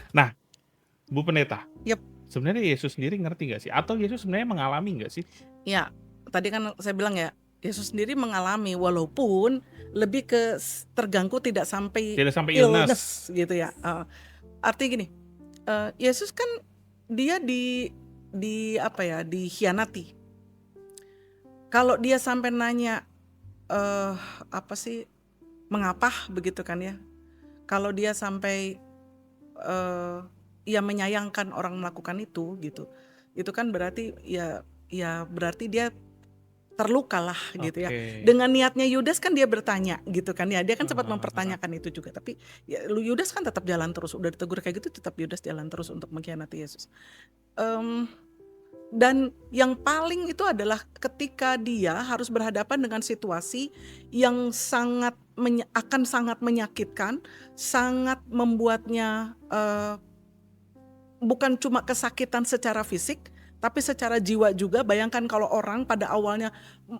Nah, Bu Pendeta, Yap. sebenarnya Yesus sendiri ngerti nggak sih? Atau Yesus sebenarnya mengalami nggak sih? Ya, tadi kan saya bilang ya, Yesus sendiri mengalami walaupun lebih ke terganggu tidak sampai Tidak sampai illness. illness gitu ya. Artinya gini, Yesus kan dia apa ya, dikhianati. Kalau dia sampai nanya apa sih, mengapa begitu kan ya? Kalau dia sampai ya menyayangkan orang melakukan itu gitu. Itu kan berarti ya berarti dia terluka lah gitu ya. Oke. Dengan niatnya Yudas kan dia bertanya gitu kan ya. Dia kan sempat Heeh, heeh. mempertanyakan itu juga. Tapi ya Yudas kan tetap jalan terus. Udah ditegur kayak gitu tetap Yudas jalan terus untuk mengkhianati Yesus. Dan yang paling itu adalah ketika dia harus berhadapan dengan situasi yang akan sangat menyakitkan, sangat membuatnya bukan cuma kesakitan secara fisik, tapi secara jiwa juga. Bayangkan kalau orang pada awalnya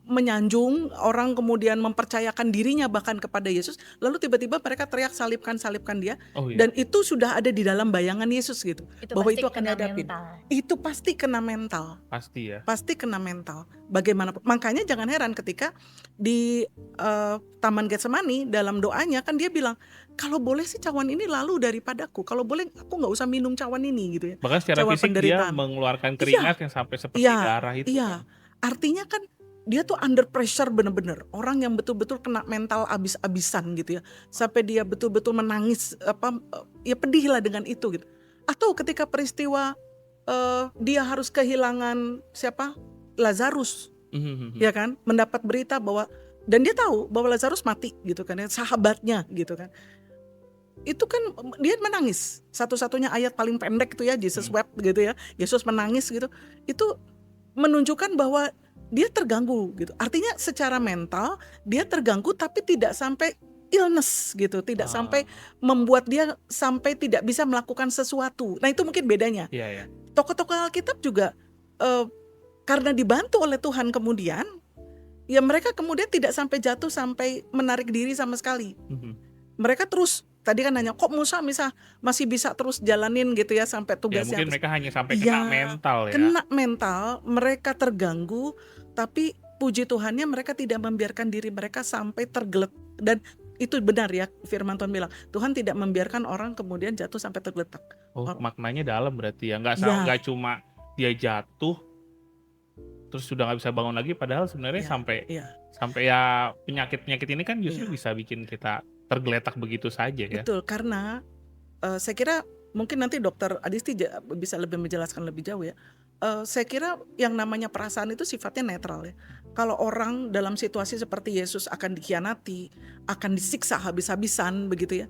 menyanjung, orang kemudian mempercayakan dirinya bahkan kepada Yesus, lalu tiba-tiba mereka teriak salibkan dia, Oh iya. dan itu sudah ada di dalam bayangan Yesus gitu, Itu bahwa pasti itu akan kena dihadapin. mental. Itu pasti kena mental. Pasti ya. Pasti kena mental. Bagaimanapun. Makanya jangan heran ketika di Taman Getsemani dalam doanya kan dia bilang, kalau boleh sih cawan ini lalu daripadaku. Kalau boleh aku nggak usah minum cawan ini gitu ya. Bahkan secara Cawan fisik dia penderitaan. mengeluarkan keringat yang sampai seperti Iya, darah itu. iya. Artinya kan dia tuh under pressure bener-bener. Orang yang betul-betul kena mental abis-abisan gitu ya. Sampai dia betul-betul menangis, ya pedih lah dengan itu gitu. Atau ketika peristiwa dia harus kehilangan siapa? Lazarus, ya kan? Mendapat berita bahwa, dan dia tahu bahwa Lazarus mati gitu kan ya, sahabatnya gitu kan. Itu kan dia menangis. Satu-satunya ayat paling pendek itu ya, Jesus wept gitu ya. Yesus menangis gitu. Itu menunjukkan bahwa dia terganggu gitu. Artinya secara mental dia terganggu tapi tidak sampai illness gitu, tidak sampai membuat dia sampai tidak bisa melakukan sesuatu. Nah itu mungkin bedanya. Iya, ya. Tokoh-tokoh Alkitab juga karena dibantu oleh Tuhan kemudian, ya mereka kemudian tidak sampai jatuh sampai menarik diri sama sekali. Mereka terus, tadi kan nanya kok Musa masih bisa terus jalanin gitu ya sampai Ya tugasnya. mungkin mereka hanya sampai kena mental ya. Kena mental, mereka terganggu, tapi puji Tuhannya mereka tidak membiarkan diri mereka sampai tergeletak. Dan itu benar ya, firman Tuhan bilang, Tuhan tidak membiarkan orang kemudian jatuh sampai tergeletak. Oh, maknanya dalam berarti ya. Nggak cuma dia jatuh terus sudah nggak bisa bangun lagi, padahal sebenarnya sampai ya penyakit ini kan justru bisa bikin kita tergeletak begitu saja ya. Betul, karena saya kira mungkin nanti Dokter Adisti bisa lebih menjelaskan lebih jauh ya. Saya kira yang namanya perasaan itu sifatnya netral ya. Kalau orang dalam situasi seperti Yesus akan dikhianati, akan disiksa habis-habisan begitu ya,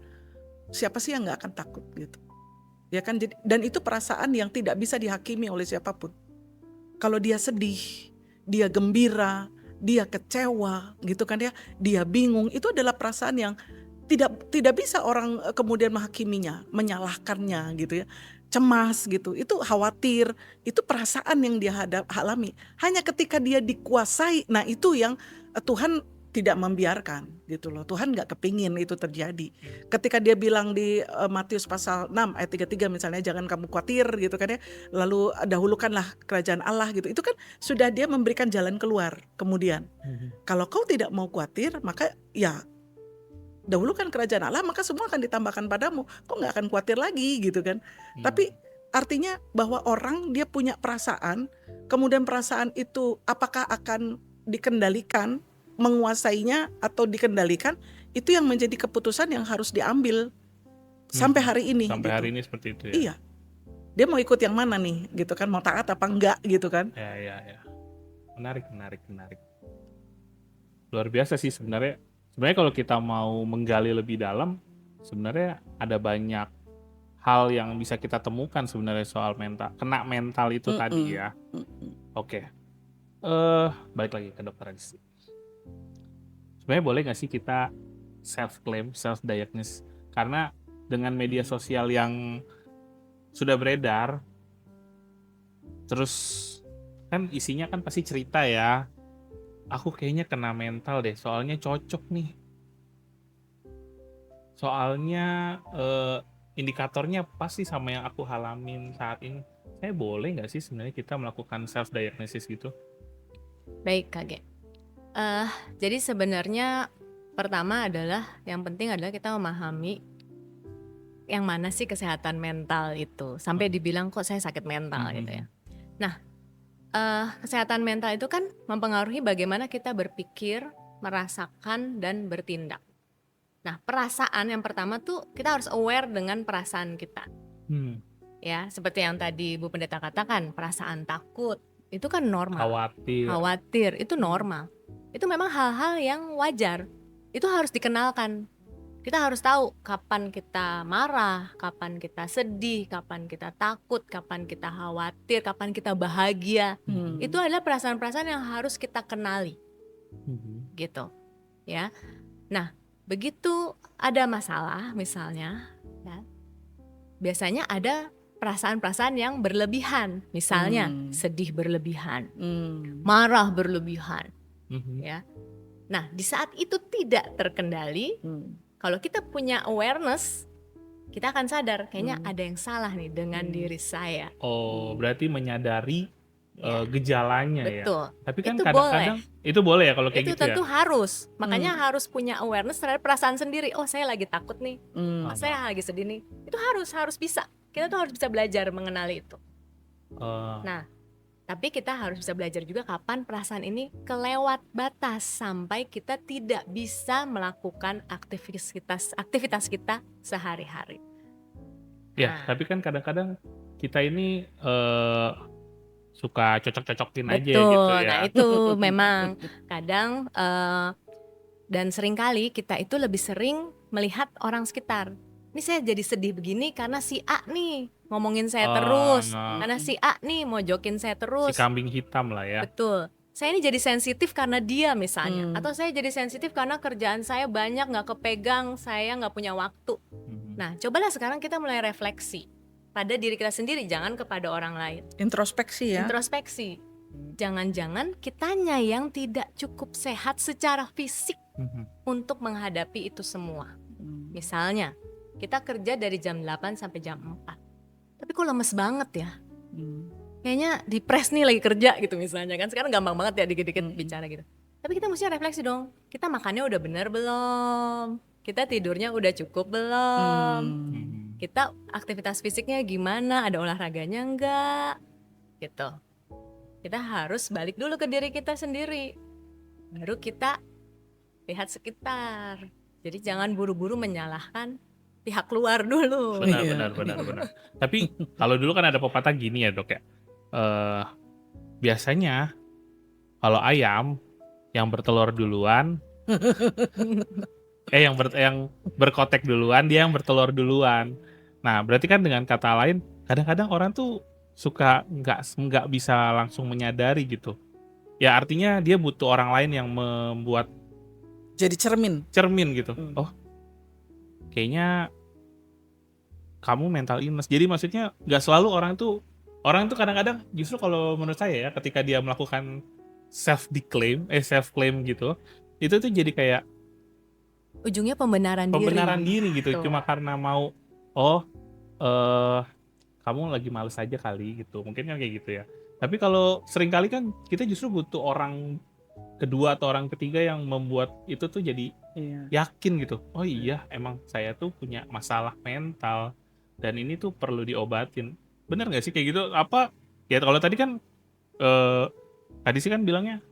siapa sih yang nggak akan takut gitu? Ya kan, dan itu perasaan yang tidak bisa dihakimi oleh siapapun. Kalau dia sedih, dia gembira, dia kecewa gitu kan ya, dia bingung, itu adalah perasaan yang tidak bisa orang kemudian menghakiminya, menyalahkannya gitu ya. Cemas gitu, itu khawatir, itu perasaan yang dia alami. Hanya ketika dia dikuasai, nah itu yang Tuhan tidak membiarkan gitu loh. Tuhan gak kepingin itu terjadi. Ketika dia bilang di Matius pasal 6 ayat 33 misalnya, jangan kamu khawatir gitu kan ya, lalu dahulukanlah kerajaan Allah gitu. Itu kan sudah dia memberikan jalan keluar kemudian. Kalau kau tidak mau khawatir, maka ya dahulukan kerajaan Allah, maka semua akan ditambahkan padamu. Kok gak akan khawatir lagi gitu kan. Tapi artinya bahwa orang dia punya perasaan, kemudian perasaan itu apakah akan dikendalikan, menguasainya atau dikendalikan, itu yang menjadi keputusan yang harus diambil sampai hari ini. Sampai gitu. hari ini seperti itu ya. Iya, dia mau ikut yang mana nih gitu kan, mau taat apa enggak gitu kan. Ya. Menarik. luar biasa sih sebenarnya. Sebenarnya kalau kita mau menggali lebih dalam, sebenarnya ada banyak hal yang bisa kita temukan sebenarnya soal kena mental itu tadi Mm-mm. ya. Mm-mm. Oke. Balik lagi ke dokter Adisti. Sebenarnya boleh nggak sih kita self claim, self diagnose? Karena dengan media sosial yang sudah beredar, terus kan isinya kan pasti cerita ya. Aku kayaknya kena mental deh, soalnya cocok nih. Soalnya indikatornya pasti sama yang aku halamin saat ini. Saya boleh nggak sih sebenarnya kita melakukan self diagnosis gitu? Baik, Kak Ge. Jadi sebenarnya pertama adalah yang penting adalah kita memahami yang mana sih kesehatan mental itu. Sampai dibilang kok saya sakit mental gitu ya. Nah, kesehatan mental itu kan mempengaruhi bagaimana kita berpikir, merasakan, dan bertindak. Nah, perasaan yang pertama tuh kita harus aware dengan perasaan kita. Ya, seperti yang tadi Bu Pendeta katakan, perasaan takut itu kan normal. Khawatir itu normal. Itu memang hal-hal yang wajar. Itu harus dikenalkan. Kita harus tahu kapan kita marah, kapan kita sedih, kapan kita takut, kapan kita khawatir, kapan kita bahagia. Itu adalah perasaan-perasaan yang harus kita kenali. Gitu. Ya. Nah, begitu ada masalah misalnya, ya, biasanya ada perasaan-perasaan yang berlebihan, misalnya sedih berlebihan, marah berlebihan, ya. Nah, di saat itu tidak terkendali, kalau kita punya awareness, kita akan sadar kayaknya ada yang salah nih dengan diri saya. Oh, berarti menyadari gejalanya. Betul. Ya. Tapi kan itu kadang-kadang itu boleh ya kalau kayak itu gitu ya. Itu tentu harus. Makanya harus punya awareness terhadap perasaan sendiri. Oh, saya lagi takut nih. Saya lagi sedih nih. Itu harus bisa. Kita tuh harus bisa belajar mengenali itu. Nah, tapi kita harus bisa belajar juga kapan perasaan ini kelewat batas sampai kita tidak bisa melakukan aktivitas kita sehari-hari. Ya, tapi kan kadang-kadang kita ini suka cocok-cocokin aja gitu ya. Nah itu memang kadang dan seringkali kita itu lebih sering melihat orang sekitar. Ini saya jadi sedih begini karena si A nih ngomongin saya terus, karena si A nih mojokin saya terus. Si kambing hitam lah ya. Betul. Saya ini jadi sensitif karena dia misalnya, atau saya jadi sensitif karena kerjaan saya banyak nggak kepegang, saya nggak punya waktu. Nah, cobalah sekarang kita mulai refleksi pada diri kita sendiri, jangan kepada orang lain. Introspeksi ya. Introspeksi. Jangan-jangan kitanya yang tidak cukup sehat secara fisik untuk menghadapi itu semua. Misalnya, kita kerja dari jam 8 sampai jam 4. Tapi kok lemes banget ya? Kayaknya depres nih lagi kerja gitu misalnya kan. Sekarang gampang banget ya dikit-dikit bicara gitu. Tapi kita mesti refleksi dong. Kita makannya udah bener belum? Kita tidurnya udah cukup belum? Kita aktivitas fisiknya gimana? Ada olahraganya enggak? Gitu. Kita harus balik dulu ke diri kita sendiri. Baru kita lihat sekitar. Jadi jangan buru-buru menyalahkan pihak luar dulu. Benar. Tapi kalau dulu kan ada pepatah gini ya dok ya. Biasanya kalau ayam yang bertelur duluan, yang berkotek duluan, dia yang bertelur duluan. Nah berarti kan dengan kata lain, kadang-kadang orang tuh suka nggak bisa langsung menyadari gitu. Ya artinya dia butuh orang lain yang membuat jadi cermin gitu. Oh, kayaknya kamu mental illness. Jadi maksudnya nggak selalu orang tuh kadang-kadang justru kalau menurut saya ya ketika dia melakukan self claim gitu, itu tuh jadi kayak ujungnya pembenaran diri gitu. Tuh. Cuma karena mau kamu lagi males aja kali gitu. Mungkin kan kayak gitu ya. Tapi kalau seringkali kan kita justru butuh orang kedua atau orang ketiga yang membuat itu tuh jadi yakin gitu. Oh iya, emang saya tuh punya masalah mental dan ini tuh perlu diobatin. Bener nggak sih kayak gitu? Apa ya kalau tadi kan tadi sih kan bilangnya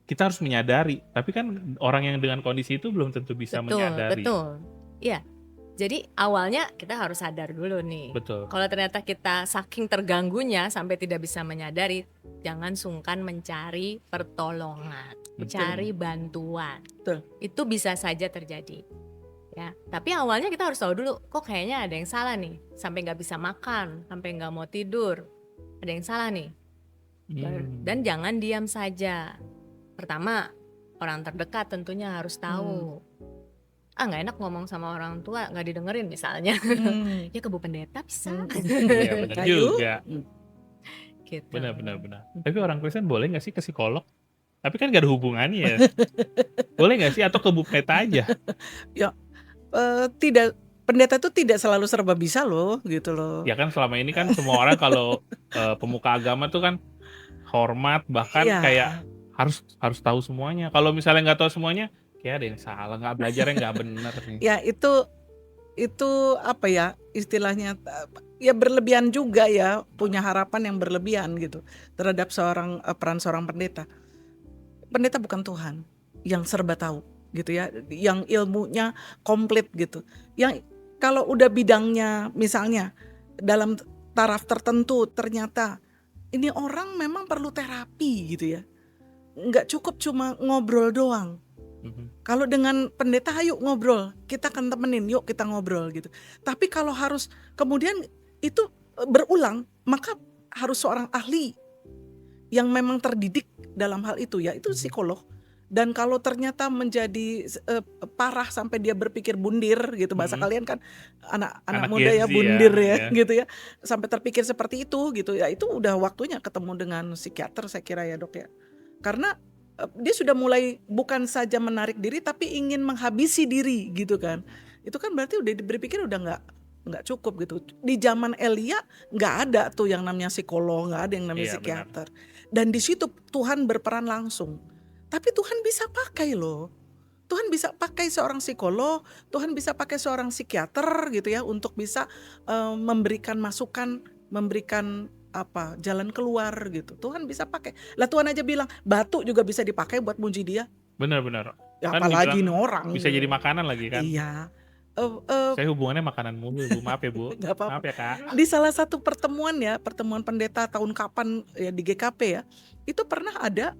kita harus menyadari, tapi kan orang yang dengan kondisi itu belum tentu bisa menyadari. Betul. Iya. Jadi awalnya kita harus sadar dulu nih. Betul. Kalau ternyata kita saking terganggunya sampai tidak bisa menyadari, jangan sungkan mencari pertolongan, mencari bantuan. Betul. Itu bisa saja terjadi. Ya, tapi awalnya kita harus tahu dulu, kok kayaknya ada yang salah nih, sampai nggak bisa makan, sampai nggak mau tidur, ada yang salah nih. Dan jangan diam saja. Pertama, orang terdekat tentunya harus tahu. Nggak enak ngomong sama orang tua, nggak didengerin misalnya. Ya ke Bu Pendeta bisa. Iya benar juga. Gitu. Benar. Tapi orang Kristen boleh nggak sih ke psikolog? Tapi kan nggak ada hubungannya ya. Boleh nggak sih atau ke Bu Pendeta aja? Ya, tidak. Pendeta itu tidak selalu serba bisa loh, gitu loh. Ya kan selama ini kan semua orang kalau pemuka agama tuh kan hormat, bahkan kayak harus tahu semuanya. Kalau misalnya nggak tahu semuanya, kayak ada yang salah, nggak belajarnya nggak benar nih. Ya itu apa ya istilahnya, ya berlebihan juga ya, punya harapan yang berlebihan gitu terhadap peran seorang pendeta. Pendeta bukan Tuhan yang serba tahu gitu ya, yang ilmunya komplit gitu. Yang kalau udah bidangnya misalnya dalam taraf tertentu ternyata ini orang memang perlu terapi gitu ya, nggak cukup cuma ngobrol doang. Kalau dengan pendeta, ayo ngobrol, kita akan temenin, yuk kita ngobrol gitu. Tapi kalau harus kemudian itu berulang, maka harus seorang ahli yang memang terdidik dalam hal itu, ya itu psikolog. Dan kalau ternyata menjadi parah sampai dia berpikir bundir gitu, bahasa kalian kan anak muda ya bundir ya gitu ya, sampai terpikir seperti itu gitu ya, itu udah waktunya ketemu dengan psikiater saya kira ya dok ya. Karena dia sudah mulai bukan saja menarik diri tapi ingin menghabisi diri gitu kan. Itu kan berarti udah berpikir udah nggak cukup gitu. Di zaman Elia nggak ada tuh yang namanya psikolog, nggak ada yang namanya psikiater. Dan di situ Tuhan berperan langsung. Tapi Tuhan bisa pakai loh. Tuhan bisa pakai seorang psikolog, Tuhan bisa pakai seorang psikiater gitu ya untuk bisa memberikan masukan, memberikan jalan keluar gitu. Tuhan bisa pakai. Lah Tuhan aja bilang batu juga bisa dipakai buat muji dia. Benar. Ya, Kan apalagi ini orang. Bisa jadi makanan lagi kan. Iya. Saya hubungannya makanan mulu Bu, maaf ya Bu. Gak apa-apa. Maaf ya Kak. Di salah satu pertemuan pendeta tahun kapan ya di GKP ya, itu pernah ada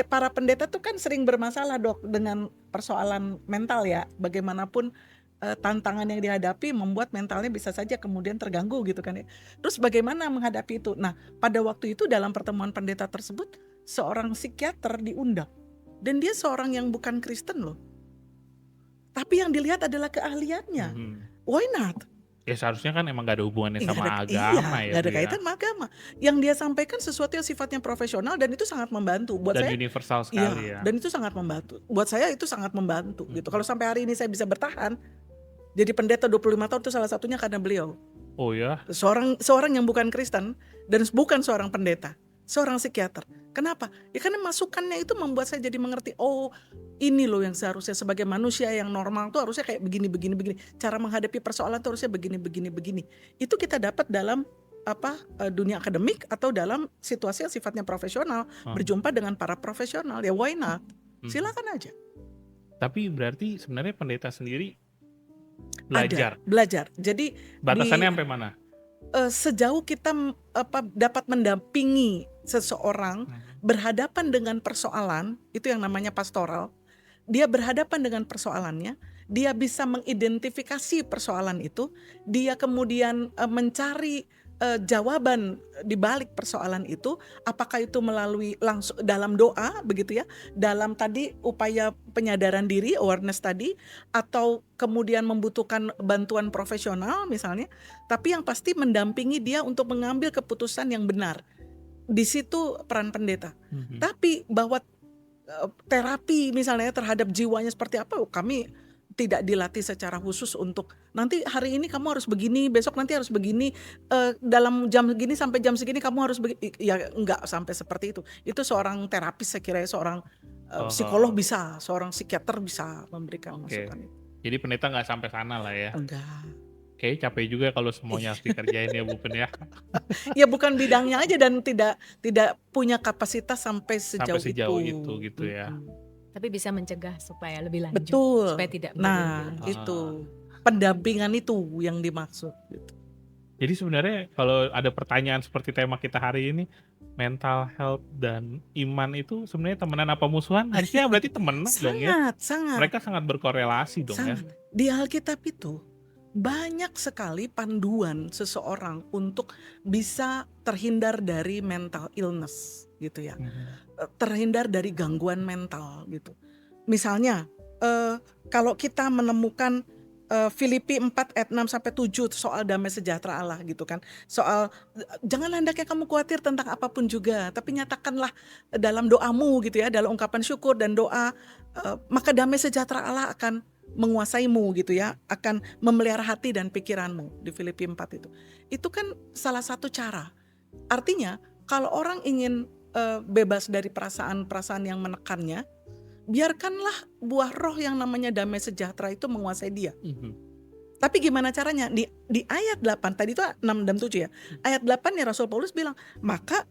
para pendeta tuh kan sering bermasalah dok dengan persoalan mental ya. Bagaimanapun tantangan yang dihadapi membuat mentalnya bisa saja kemudian terganggu gitu kan ya. Terus bagaimana menghadapi itu? Nah pada waktu itu dalam pertemuan pendeta tersebut seorang psikiater diundang. Dan dia seorang yang bukan Kristen loh. Tapi yang dilihat adalah keahliannya. Why not? Ya seharusnya kan emang gak ada hubungannya sama agama ya. Gak ada kaitan sama agama. Yang dia sampaikan sesuatu yang sifatnya profesional dan itu sangat membantu. Buat dan saya universal sekali ya. Dan itu sangat membantu. Buat saya itu sangat membantu gitu. Kalau sampai hari ini saya bisa bertahan jadi pendeta 25 tahun itu salah satunya karena beliau. Oh ya. Seorang yang bukan Kristen dan bukan seorang pendeta, seorang psikiater. Kenapa? Ya karena masukannya itu membuat saya jadi mengerti, oh ini loh yang seharusnya sebagai manusia yang normal tuh harusnya kayak begini. Cara menghadapi persoalan tuh harusnya begini. Itu kita dapat dalam dunia akademik atau dalam situasi yang sifatnya profesional, berjumpa dengan para profesional. Ya why not? Silakan aja. Tapi berarti sebenarnya pendeta sendiri belajar. Jadi batasannya sampai mana? Sejauh kita dapat mendampingi seseorang berhadapan dengan persoalan, itu yang namanya pastoral. Dia berhadapan dengan persoalannya, dia bisa mengidentifikasi persoalan itu, dia kemudian mencari jawaban di balik persoalan itu, apakah itu melalui langsung dalam doa begitu ya, dalam tadi upaya penyadaran diri, awareness tadi, atau kemudian membutuhkan bantuan profesional misalnya, tapi yang pasti mendampingi dia untuk mengambil keputusan yang benar. Di situ peran pendeta. Tapi bahwa terapi misalnya terhadap jiwanya seperti apa, kami tidak dilatih secara khusus untuk nanti hari ini kamu harus begini, besok nanti harus begini, dalam jam segini sampai jam segini kamu harus begini. Ya enggak sampai seperti itu. Itu seorang terapis saya kira, seorang psikolog bisa, seorang psikiater bisa memberikan masukan itu. Jadi pendeta nggak sampai sana lah ya? Enggak. Kayaknya capek juga kalau semuanya harus dikerjain ya Bu Pen ya. Ya bukan bidangnya aja dan tidak punya kapasitas sampai sejauh itu gitu ya. tapi bisa mencegah supaya lebih lanjut, Betul. supaya tidak Nah, berlanjut. itu pendampingan itu yang dimaksud gitu. Jadi sebenarnya kalau ada pertanyaan seperti tema kita hari ini, mental health dan iman itu sebenarnya temenan apa musuhan? Harusnya berarti temenan dong ya. Sangat. Mereka sangat berkorelasi dong ya. Sangat. Di Alkitab itu banyak sekali panduan seseorang untuk bisa terhindar dari mental illness gitu ya. Terhindar dari gangguan mental gitu. Misalnya kalau kita menemukan Filipi 4 ayat 6 sampai 7 soal damai sejahtera Allah gitu kan. Soal jangan hendaknya kamu khawatir tentang apapun juga, tapi nyatakanlah dalam doamu gitu ya, dalam ungkapan syukur dan doa, maka damai sejahtera Allah akan menguasaimu gitu ya, akan memelihara hati dan pikiranmu di Filipi 4 itu. Itu kan salah satu cara. Artinya kalau orang ingin bebas dari perasaan-perasaan yang menekannya, biarkanlah buah roh yang namanya damai sejahtera itu menguasai dia. Tapi gimana caranya? Di ayat 8, tadi itu 6 dan 7 ya. Ayat 8 ya Rasul Paulus bilang, maka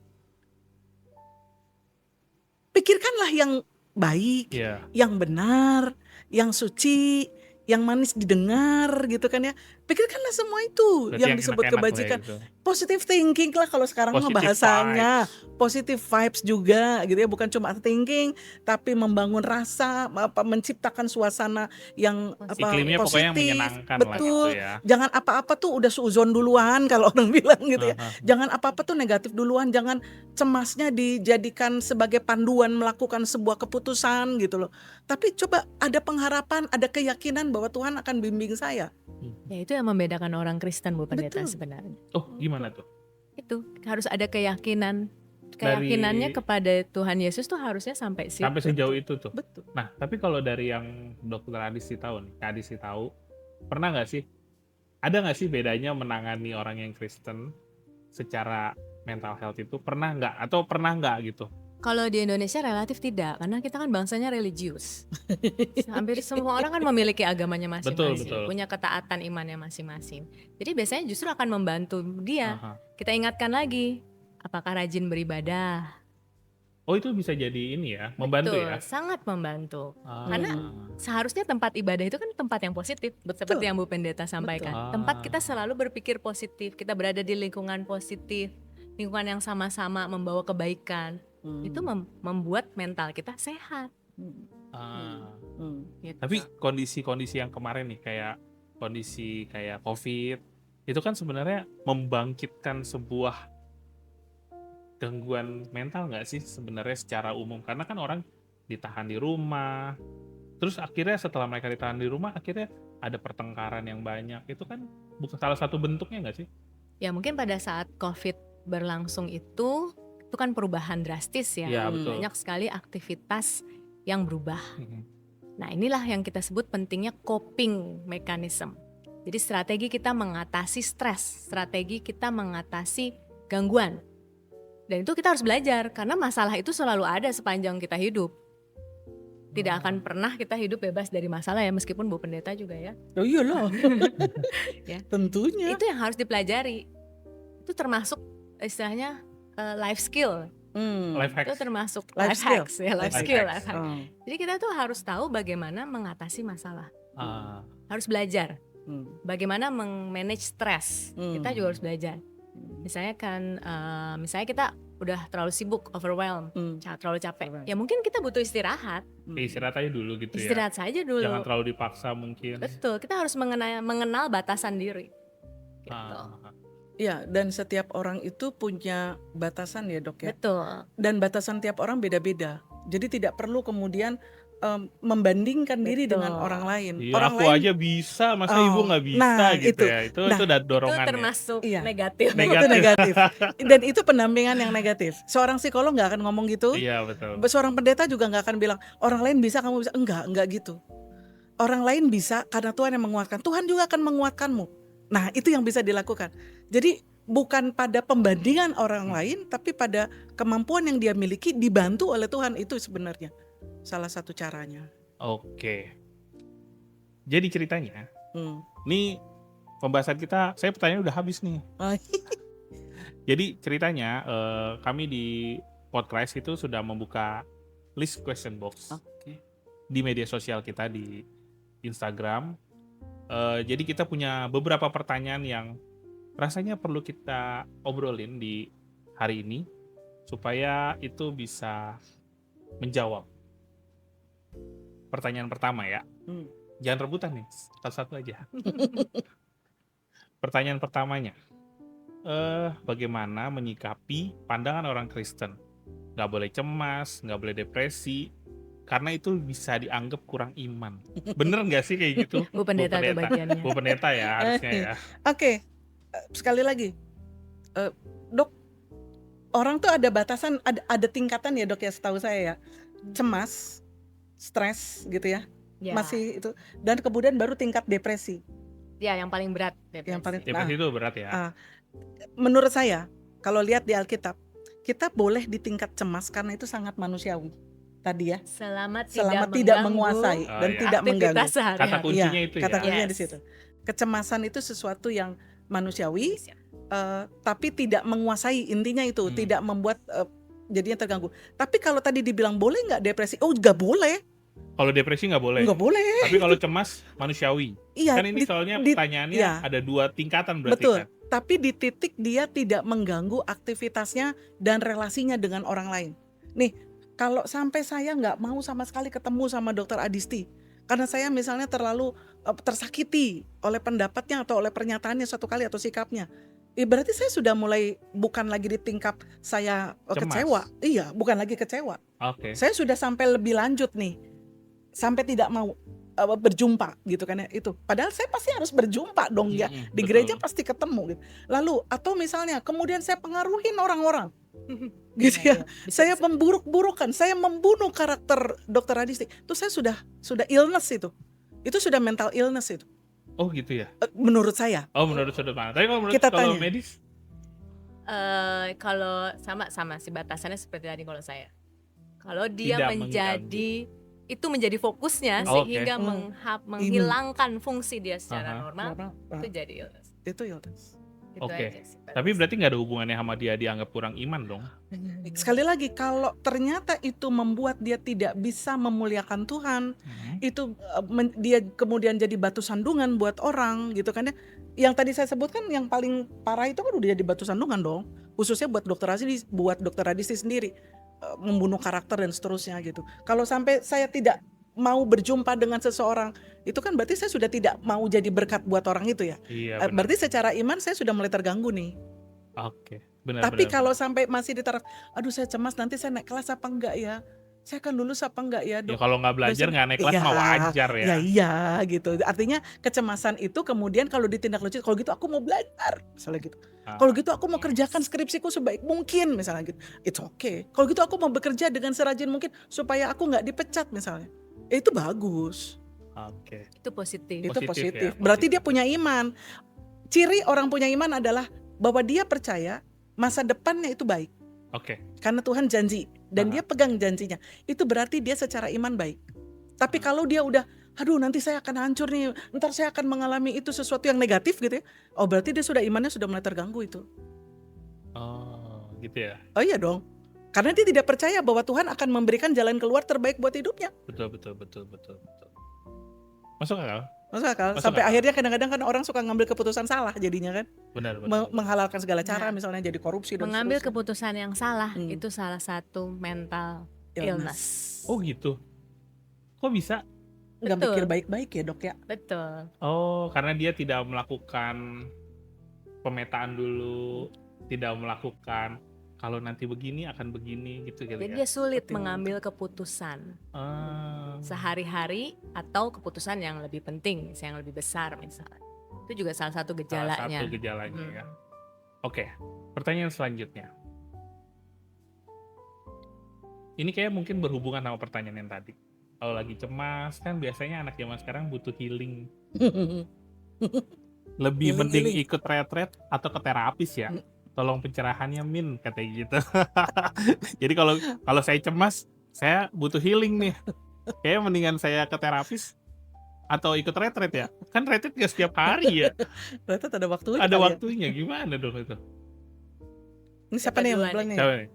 pikirkanlah yang baik, yang benar, yang suci, yang manis didengar gitu kan ya. Pikirkanlah semua itu. Berarti yang disebut kebajikan. Positive thinking lah kalau sekarang mah bahasanya. Positive vibes juga gitu ya. Bukan cuma thinking, tapi membangun rasa, menciptakan suasana yang iklimnya positif. Pokoknya menyenangkan. Betul. Lah gitu ya. Jangan apa-apa tuh udah suuzon duluan kalau orang bilang gitu ya. Jangan apa-apa tuh negatif duluan. Jangan cemasnya dijadikan sebagai panduan melakukan sebuah keputusan gitu loh. Tapi coba ada pengharapan, ada keyakinan bahwa Tuhan akan bimbing saya. Ya itu yang membedakan orang Kristen Bu Pendeta sebenarnya. Oh gimana tuh? Itu harus ada keyakinan. Keyakinannya kepada Tuhan Yesus tuh harusnya sampai sejauh itu tuh. Betul. Nah tapi kalau dari yang Dokter Adisti tahu nih, Kak Adisti tahu, pernah nggak sih, ada nggak sih bedanya menangani orang yang Kristen secara mental health itu, pernah nggak atau pernah nggak gitu? Kalau di Indonesia relatif tidak, karena kita kan bangsanya religius. Hampir semua orang kan memiliki agamanya masing-masing, punya ketaatan imannya masing-masing. Jadi biasanya justru akan membantu dia. Kita ingatkan lagi, apakah rajin beribadah? Oh itu bisa jadi ini ya, membantu. Betul, ya? Sangat membantu. Karena seharusnya tempat ibadah itu kan tempat yang positif, seperti yang Bu Pendeta sampaikan. Tempat kita selalu berpikir positif, kita berada di lingkungan positif, lingkungan yang sama-sama membawa kebaikan. Itu membuat mental kita sehat. Gitu. Tapi kondisi-kondisi yang kemarin nih, kayak kondisi kayak COVID, itu kan sebenarnya membangkitkan sebuah gangguan mental nggak sih sebenarnya secara umum? Karena kan orang ditahan di rumah, terus akhirnya setelah mereka ditahan di rumah, akhirnya ada pertengkaran yang banyak. Itu kan bukan salah satu bentuknya nggak sih? Ya mungkin pada saat COVID berlangsung itu kan perubahan drastis ya. Betul. Banyak sekali aktivitas yang berubah. Nah inilah yang kita sebut pentingnya coping mechanism. Jadi strategi kita mengatasi stres, strategi kita mengatasi gangguan. Dan itu kita harus belajar, karena masalah itu selalu ada sepanjang kita hidup. Tidak akan pernah kita hidup bebas dari masalah ya, meskipun Bu Pendeta juga ya. Oh iya loh. Ya. Tentunya. Itu yang harus dipelajari. Itu termasuk istilahnya life skill. Life hacks. Itu termasuk life hacks ya, life skill. Oh. Jadi kita tuh harus tahu bagaimana mengatasi masalah. Harus belajar. Bagaimana manage stres. Kita juga harus belajar. Misalnya misalnya kita udah terlalu sibuk, overwhelmed, terlalu capek. Ya mungkin kita butuh istirahat. Istirahat aja dulu gitu ya. Istirahat saja dulu. Jangan terlalu dipaksa mungkin. Betul, kita harus mengenal batasan diri. Gitu. Ya, dan setiap orang itu punya batasan ya Dok ya. Betul. Dan batasan tiap orang beda-beda. Jadi tidak perlu kemudian membandingkan diri dengan orang lain. Iya, orang aku lain aja bisa, masa ibu nggak bisa gitu ya. Itu udah dorongan. Itu termasuk ya. negatif. Itu negatif. Dan itu pendampingan yang negatif. Seorang psikolog nggak akan ngomong gitu. Iya betul. Seorang pendeta juga nggak akan bilang orang lain bisa kamu bisa. Enggak gitu. Orang lain bisa karena Tuhan yang menguatkan. Tuhan juga akan menguatkanmu. Nah itu yang bisa dilakukan. Jadi bukan pada pembandingan orang lain, tapi pada kemampuan yang dia miliki dibantu oleh Tuhan. Itu sebenarnya salah satu caranya. Oke. Jadi ceritanya, nih pembahasan kita, saya pertanyaan udah habis nih. Jadi ceritanya kami di Podcast itu sudah membuka list question box. di media sosial kita di Instagram. Jadi kita punya beberapa pertanyaan yang rasanya perlu kita obrolin di hari ini supaya itu bisa menjawab. Pertanyaan pertama ya. Jangan rebutan nih, satu-satu aja. Pertanyaan pertamanya, bagaimana menyikapi pandangan orang Kristen? Nggak boleh cemas, nggak boleh depresi, karena itu bisa dianggap kurang iman. Bener nggak sih kayak gitu? Bu Pendeta tuh bagiannya. Bu Pendeta ya harusnya ya. Oke, sekali lagi, Dok, orang tuh ada batasan, ada tingkatan ya Dok ya, setahu saya ya. Cemas, stres gitu ya, Ya. masih itu, dan kemudian baru tingkat depresi. Ya, yang paling berat depresi. Yang paling Depresi itu berat ya. menurut saya kalau lihat di Alkitab, kita boleh di tingkat cemas karena itu sangat manusiawi tadi ya, Selama tidak menguasai dan tidak mengganggu. aktivitas sehari-hari. Kata kuncinya Iya, itu kata ya. kuncinya di Yes. situ. Kecemasan itu sesuatu yang manusiawi, tapi tidak menguasai, intinya itu tidak membuat jadinya terganggu. Tapi kalau tadi dibilang boleh nggak depresi? Oh, nggak boleh. Kalau depresi nggak boleh. Nggak boleh. Tapi kalau cemas manusiawi. Iya. Kan ini soalnya pertanyaannya iya. ada 2 tingkatan berarti Betul. kan. Tapi di titik dia tidak mengganggu aktivitasnya dan relasinya dengan orang lain. Nih, kalau sampai saya nggak mau sama sekali ketemu sama Dokter Adisti, karena saya misalnya terlalu tersakiti oleh pendapatnya atau oleh pernyataannya suatu kali atau sikapnya, berarti saya sudah mulai bukan lagi di tingkat saya kecewa. Iya, bukan lagi kecewa. Oke. Saya sudah sampai lebih lanjut nih, sampai tidak mau berjumpa gitu kan ya, itu. Padahal saya pasti harus berjumpa dong ya. Di betul. gereja pasti ketemu gitu. Lalu atau misalnya kemudian saya pengaruhin orang-orang. Gitu ya. Saya memburuk-burukan, saya membunuh karakter Dokter Adisti. Itu saya sudah illness itu. Itu sudah mental illness itu. Oh gitu ya. Menurut saya. Oh menurut sudut pandang. Tapi kalau menurut Kita kalau tanya. medis? Kalau sama sih batasannya seperti tadi kalau saya. Kalau dia Tidak itu menjadi fokusnya Oh, sehingga menghilangkan fungsi dia secara normal, itu jadi illness. Itu illness. Gitu Oke. aja sih, Tapi berarti nggak ada hubungannya sama dia dianggap kurang iman dong? Sekali lagi, kalau ternyata itu membuat dia tidak bisa memuliakan Tuhan, itu dia kemudian jadi batu sandungan buat orang gitu kan ya. Yang tadi saya sebutkan yang paling parah itu kan udah jadi batu sandungan dong, khususnya buat Dokter Adisti sendiri, membunuh karakter dan seterusnya gitu. Kalau sampai saya tidak mau berjumpa dengan seseorang, itu kan berarti saya sudah tidak mau jadi berkat buat orang itu ya. Iya benar. Berarti secara iman saya sudah mulai terganggu nih. Oke. Benar. Tapi kalau sampai masih di taraf, aduh saya cemas nanti saya naik kelas apa enggak ya, saya akan lulus apa enggak ya, Ya kalau nggak belajar nggak naik kelas mah wajar ya. Ya iya gitu. Artinya kecemasan itu kemudian kalau ditindaklanjuti, kalau gitu aku mau belajar misalnya gitu. Kalau gitu aku mau kerjakan skripsiku sebaik mungkin misalnya gitu. It's okay. Kalau gitu aku mau bekerja dengan serajin mungkin supaya aku nggak dipecat misalnya. Itu bagus. Oke. Itu positif. Itu positif. Ya, Berarti dia punya iman. Ciri orang punya iman adalah bahwa dia percaya masa depannya itu baik. Oke. Karena Tuhan janji dan dia pegang janjinya. Itu berarti dia secara iman baik. Tapi kalau dia udah, aduh nanti saya akan hancur nih, ntar saya akan mengalami itu sesuatu yang negatif gitu ya. Oh berarti dia imannya sudah mulai terganggu itu. Oh gitu ya. Oh iya dong. Karena dia tidak percaya bahwa Tuhan akan memberikan jalan keluar terbaik buat hidupnya. Betul. Masuk akal? Masuk akal. Sampai akhirnya kadang-kadang kan orang suka ngambil keputusan salah jadinya kan. Benar. Menghalalkan segala cara misalnya jadi korupsi dan mengambil seterusnya. keputusan yang salah itu salah satu mental illness. Oh gitu. Kok bisa? Nggak Betul. mikir baik-baik ya dok ya. Betul. Oh karena dia tidak melakukan pemetaan dulu, tidak melakukan kalau nanti begini akan begini gitu Jadi ya. dia sulit Betul. mengambil keputusan sehari-hari atau keputusan yang lebih penting, yang lebih besar misalnya. Itu juga salah satu gejalanya. Salah satu gejalanya ya. Oke, pertanyaan selanjutnya. Ini kayak mungkin berhubungan sama pertanyaan yang tadi. Kalau lagi cemas kan biasanya anak zaman sekarang butuh healing. Lebih mending ikut retret atau ke terapis ya. Tolong pencerahannya Min katanya gitu. Jadi kalau saya cemas, saya butuh healing nih. Kayak mendingan saya ke terapis atau ikut retret ya. Kan retret gak setiap hari ya. Retret ada waktunya. Ada waktunya. Gimana dong itu? Ini siapa nih yang bilang nih? Siapa nih?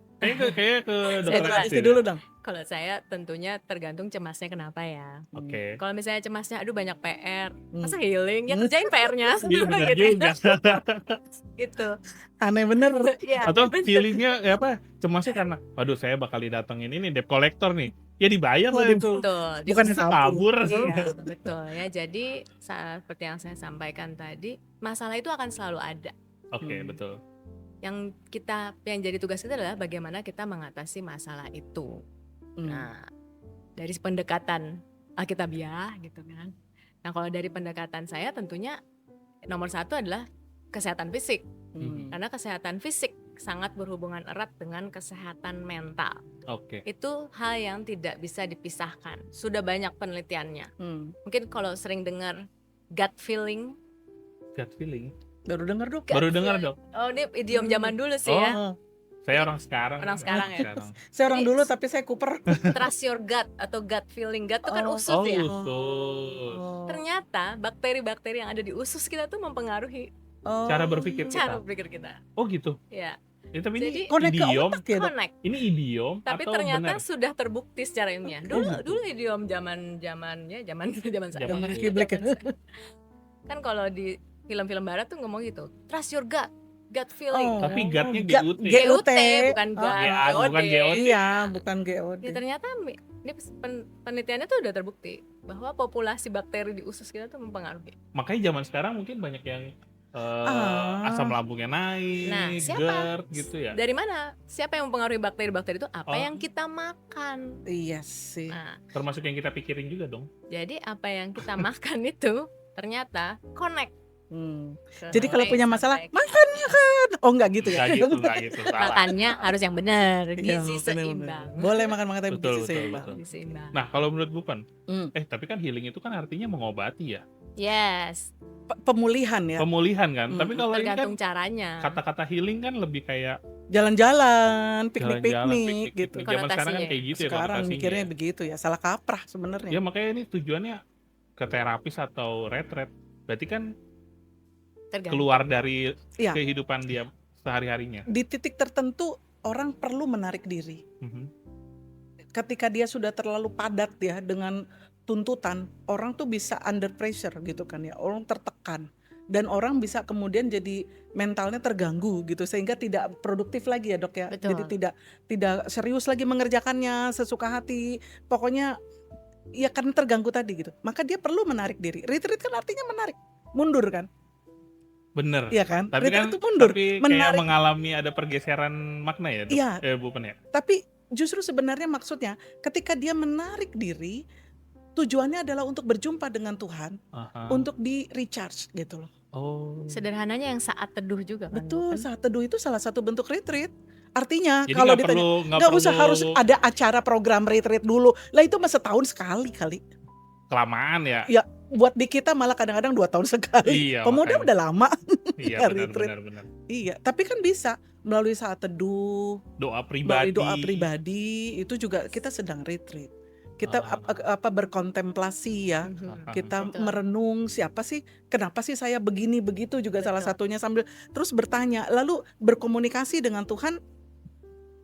Kayak ke dokter Adisti dulu dong. Kalau saya tentunya tergantung cemasnya kenapa ya. Oke. Kalau misalnya cemasnya aduh banyak PR, masa Hmm. healing? Ya kerjain PR-nya Iya benar gitu. juga. Gitu. Aneh bener. Iya, Atau bener. feelingnya ya apa? Cemasnya karena, waduh saya bakal didatengin ini debt collector nih. Ya dibayar lah itu. Betul. Bukan Bisa kabur. kabur. Iya, betul ya. Jadi seperti yang saya sampaikan tadi, masalah itu akan selalu ada. Oke, betul. Yang jadi tugas kita adalah bagaimana kita mengatasi masalah itu. Nah, dari pendekatan Alkitabiah gitu kan. Nah, kalau dari pendekatan saya tentunya nomor 1 adalah kesehatan fisik. Karena kesehatan fisik sangat berhubungan erat dengan kesehatan mental. Oke. Itu hal yang tidak bisa dipisahkan. Sudah banyak penelitiannya. Mungkin kalau sering dengar gut feeling. Gut feeling. Baru dengar dok. Baru dengar dok. Oh, ini idiom zaman dulu sih ya. Saya orang sekarang. Orang sekarang ya. Saya orang dulu tapi saya Cooper. Trust your gut atau gut feeling. Gut itu kan usus ya. Usus. Ternyata bakteri-bakteri yang ada di usus kita tuh mempengaruhi Cara berpikir cara kita. berpikir kita. Oh gitu. Ya. Ya, tapi Jadi, ini Connect ke idiom. otak ya dok. Connect. Ini idiom Tapi atau ternyata benar? sudah terbukti secara ilmiah. Dulu idiom zaman saya. Zaman Zaman dulu. Kiblik ya. Kan kalau di film-film barat tuh ngomong gitu. Trust your gut feeling. Tapi gutnya Gut- GUT. GUT. bukan Oh, gut. GA, bukan GOT. Iya, bukan GOD. Ya, ternyata ini penelitiannya tuh udah terbukti bahwa populasi bakteri di usus kita tuh mempengaruhi. Makanya zaman sekarang mungkin banyak yang asam lambungnya naik, Nah, siapa? GERD gitu ya. Dari mana? Siapa yang mempengaruhi bakteri-bakteri itu? Apa Oh. yang kita makan. Iya sih. Nah, Termasuk yang kita pikirin juga dong. jadi apa yang kita makan itu ternyata connect. ke Jadi kalau apa punya yang masalah, disampaikan. makan ya kan? Oh enggak gitu ya? Enggak gitu, salah. Makannya harus yang benar, Iya, gizi bener-bener. seimbang. Boleh makan-makan tapi Betul, gizi betul, seimbang. betul. Gizi seimbang. Nah, kalau menurut Bupan, Hmm. tapi kan healing itu kan artinya mengobati ya, Yes, Pemulihan ya. pemulihan kan. Tapi kalau ini kan tergantung caranya. kata-kata healing kan lebih kayak Jalan-jalan, jalan-jalan, piknik-piknik gitu. piknik. Zaman sekarang kan Konotasinya. kayak gitu ya Sekarang konotasinya mikirnya ya. begitu ya. Salah kaprah Ya sebenarnya. makanya ini tujuannya ke terapis atau retret. Berarti kan Tergantung. keluar dari Iya. kehidupan dia sehari-harinya. Di titik tertentu orang perlu menarik diri. Mhm. Ketika dia sudah terlalu padat ya dengan tuntutan, orang tuh bisa under pressure gitu kan ya. Orang tertekan dan orang bisa kemudian jadi mentalnya terganggu gitu sehingga tidak produktif lagi ya dok ya. Betul. Jadi tidak serius lagi mengerjakannya sesuka hati. Pokoknya ya karena terganggu tadi gitu. Maka dia perlu menarik diri. Retreat kan artinya menarik, mundur kan? Bener. Iya kan? Tapi kan Retreat itu mundur, tapi kayak menarik. mengalami ada pergeseran makna ya, Dok? Iya. Bukan ya? Tapi justru sebenarnya maksudnya ketika dia menarik diri, tujuannya adalah untuk berjumpa dengan Tuhan, Aha. untuk di recharge gitu loh. Oh. Sederhananya yang saat teduh juga kan. Betul, bukan? saat teduh itu salah satu bentuk retreat. Artinya Jadi kalau nggak ditanya perlu nggak usah harus ada acara program retreat dulu. Lah itu mah setahun sekali kali. kelamaan ya. Ya, buat di kita malah kadang-kadang 2 tahun sekali. Iya, Pemuda makanya. udah lama. Iya, ya, benar. Iya, tapi kan bisa melalui saat teduh, Doa melalui pribadi. doa pribadi itu juga kita sedang retreat. Kita berkontemplasi ya. Kita Betul. merenung siapa sih, kenapa sih saya begini begitu juga salah satunya sambil terus bertanya, lalu berkomunikasi dengan Tuhan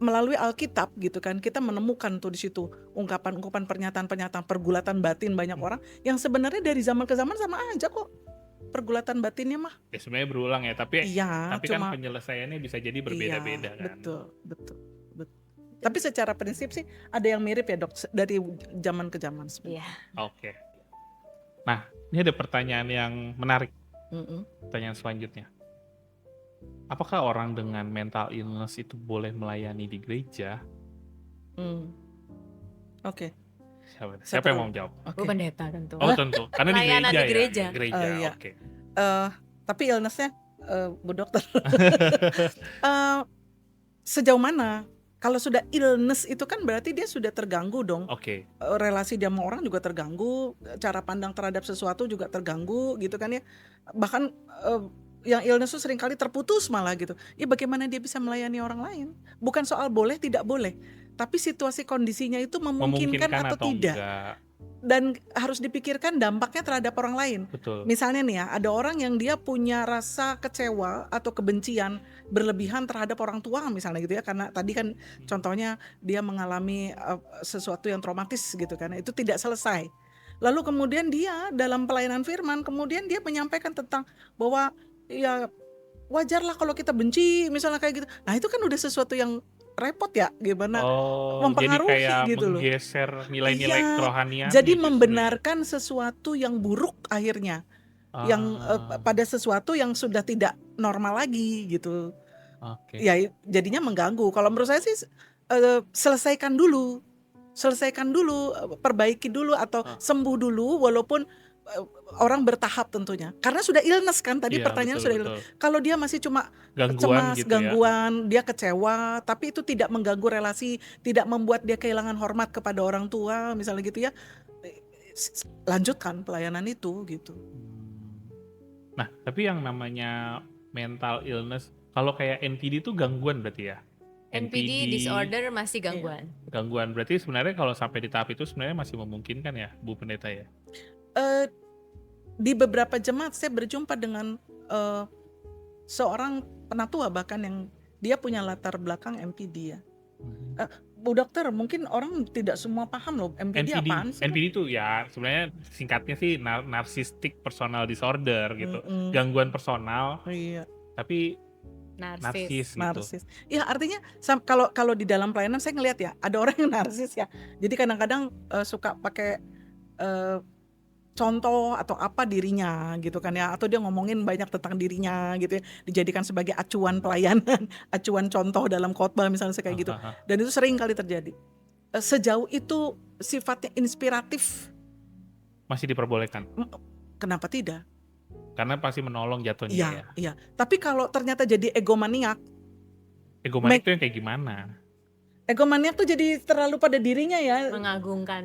melalui Alkitab gitu kan. Kita menemukan tuh di situ ungkapan-ungkapan pernyataan-pernyataan pergulatan batin banyak orang yang sebenarnya dari zaman ke zaman sama aja kok. Pergulatan batinnya mah. Ya sebenarnya berulang ya, tapi Iya, kan cuma penyelesaiannya bisa jadi berbeda-beda kan. betul. Tapi secara prinsip sih ada yang mirip ya dok dari zaman ke zaman sebenarnya. Iya. Oke. Nah, ini ada pertanyaan yang menarik. Mm-mm. Pertanyaan selanjutnya. Apakah orang dengan mental illness itu boleh melayani di gereja? Oke. Siapa yang mau jawab? Bu pendeta tentu. Oh tentu, karena di Layanan gereja, di gereja. ya. Gereja, Iya. oke. Tapi illnessnya Bu Dokter sejauh mana? Kalau sudah illness itu kan berarti dia sudah terganggu dong. Oke. Relasi dia sama orang juga terganggu, cara pandang terhadap sesuatu juga terganggu gitu kan ya. Bahkan yang illness itu seringkali terputus malah gitu. Ya bagaimana dia bisa melayani orang lain? Bukan soal boleh tidak boleh, tapi situasi kondisinya itu memungkinkan atau tidak. enggak. dan harus dipikirkan dampaknya terhadap orang lain. Betul. Misalnya nih ya, ada orang yang dia punya rasa kecewa atau kebencian berlebihan terhadap orang tua misalnya gitu ya, karena tadi kan contohnya dia mengalami sesuatu yang traumatis gitu kan, itu tidak selesai. Lalu kemudian dia dalam pelayanan firman, kemudian dia menyampaikan tentang bahwa ya wajarlah kalau kita benci misalnya kayak gitu. Nah itu kan udah sesuatu yang repot ya, gimana Oh, jadi mempengaruhi kayak gitu loh. menggeser nilai-nilai Iya, kerohanian jadi justru ya. membenarkan sesuatu yang buruk akhirnya, yang pada sesuatu yang sudah tidak normal lagi gitu. Oke. Ya jadinya mengganggu. Kalau menurut saya sih selesaikan dulu, perbaiki dulu atau sembuh dulu, walaupun orang bertahap tentunya. Karena sudah illness kan tadi Iya, pertanyaan betul, sudah betul. illness. Kalau dia masih cuma Gangguan cemas, gitu ya. gangguan, dia kecewa, tapi itu tidak mengganggu relasi, tidak membuat dia kehilangan hormat kepada orang tua, misalnya gitu ya. Lanjutkan pelayanan itu gitu. Nah, tapi yang namanya mental illness, kalau kayak NPD itu gangguan berarti ya? NPD disorder masih gangguan. Gangguan berarti sebenarnya kalau sampai di tahap itu sebenarnya masih memungkinkan ya, Bu Pendeta ya? Di beberapa jemaat saya berjumpa dengan seorang penatua bahkan yang dia punya latar belakang MPD ya. Bu dokter, mungkin orang tidak semua paham loh MPD apaan sih? NPD itu ya sebenarnya singkatnya sih narcissistic personal disorder gitu, gangguan personal. Iya. Tapi narsis gitu. Narsis. Ya artinya kalau di dalam pelayanan saya ngelihat ya ada orang yang narsis ya. Jadi kadang-kadang suka pakai contoh atau apa dirinya gitu kan ya, atau dia ngomongin banyak tentang dirinya gitu ya, dijadikan sebagai acuan pelayanan, acuan contoh dalam khotbah misalnya kayak gitu. Dan itu sering kali terjadi. Sejauh itu sifatnya inspiratif masih diperbolehkan. Kenapa tidak? Karena pasti menolong jatuhnya ya. Iya. Tapi kalau ternyata jadi egomaniak. Egomaniak itu yang kayak gimana? Egomaniak tuh jadi terlalu pada dirinya ya,